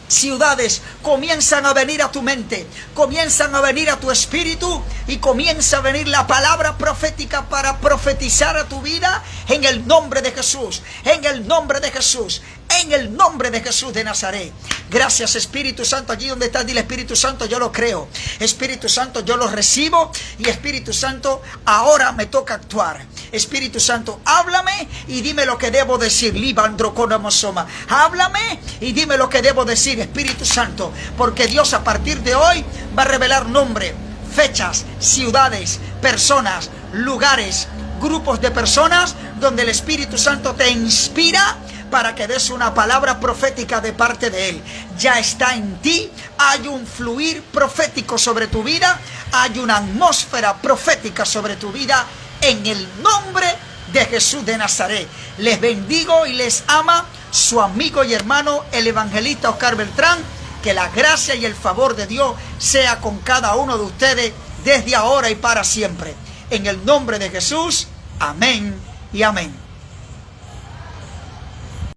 ciudades comienzan a venir a tu mente, comienzan a venir a tu espíritu y comienza a venir la palabra profética para profetizar a tu vida en el nombre de Jesús, en el nombre de Jesús, en el nombre de Jesús de Nazaret. Gracias Espíritu Santo. Allí donde estás, dile: Espíritu Santo, yo lo creo. Espíritu Santo, yo lo recibo. Y Espíritu Santo, ahora me toca actuar. Espíritu Santo, háblame y dime lo que debo decir. Háblame y dime lo que debo decir, Espíritu Santo, porque Dios a partir de hoy va a revelar nombres, fechas, ciudades, personas, lugares, grupos de personas donde el Espíritu Santo te inspira para que des una palabra profética de parte de Él. Ya está en ti. Hay un fluir profético sobre tu vida. Hay una atmósfera profética sobre tu vida. En el nombre de Jesús de Nazaret. Les bendigo y les ama su amigo y hermano, el evangelista Oscar Beltrán. Que la gracia y el favor de Dios sea con cada uno de ustedes desde ahora y para siempre. En el nombre de Jesús. Amén y amén.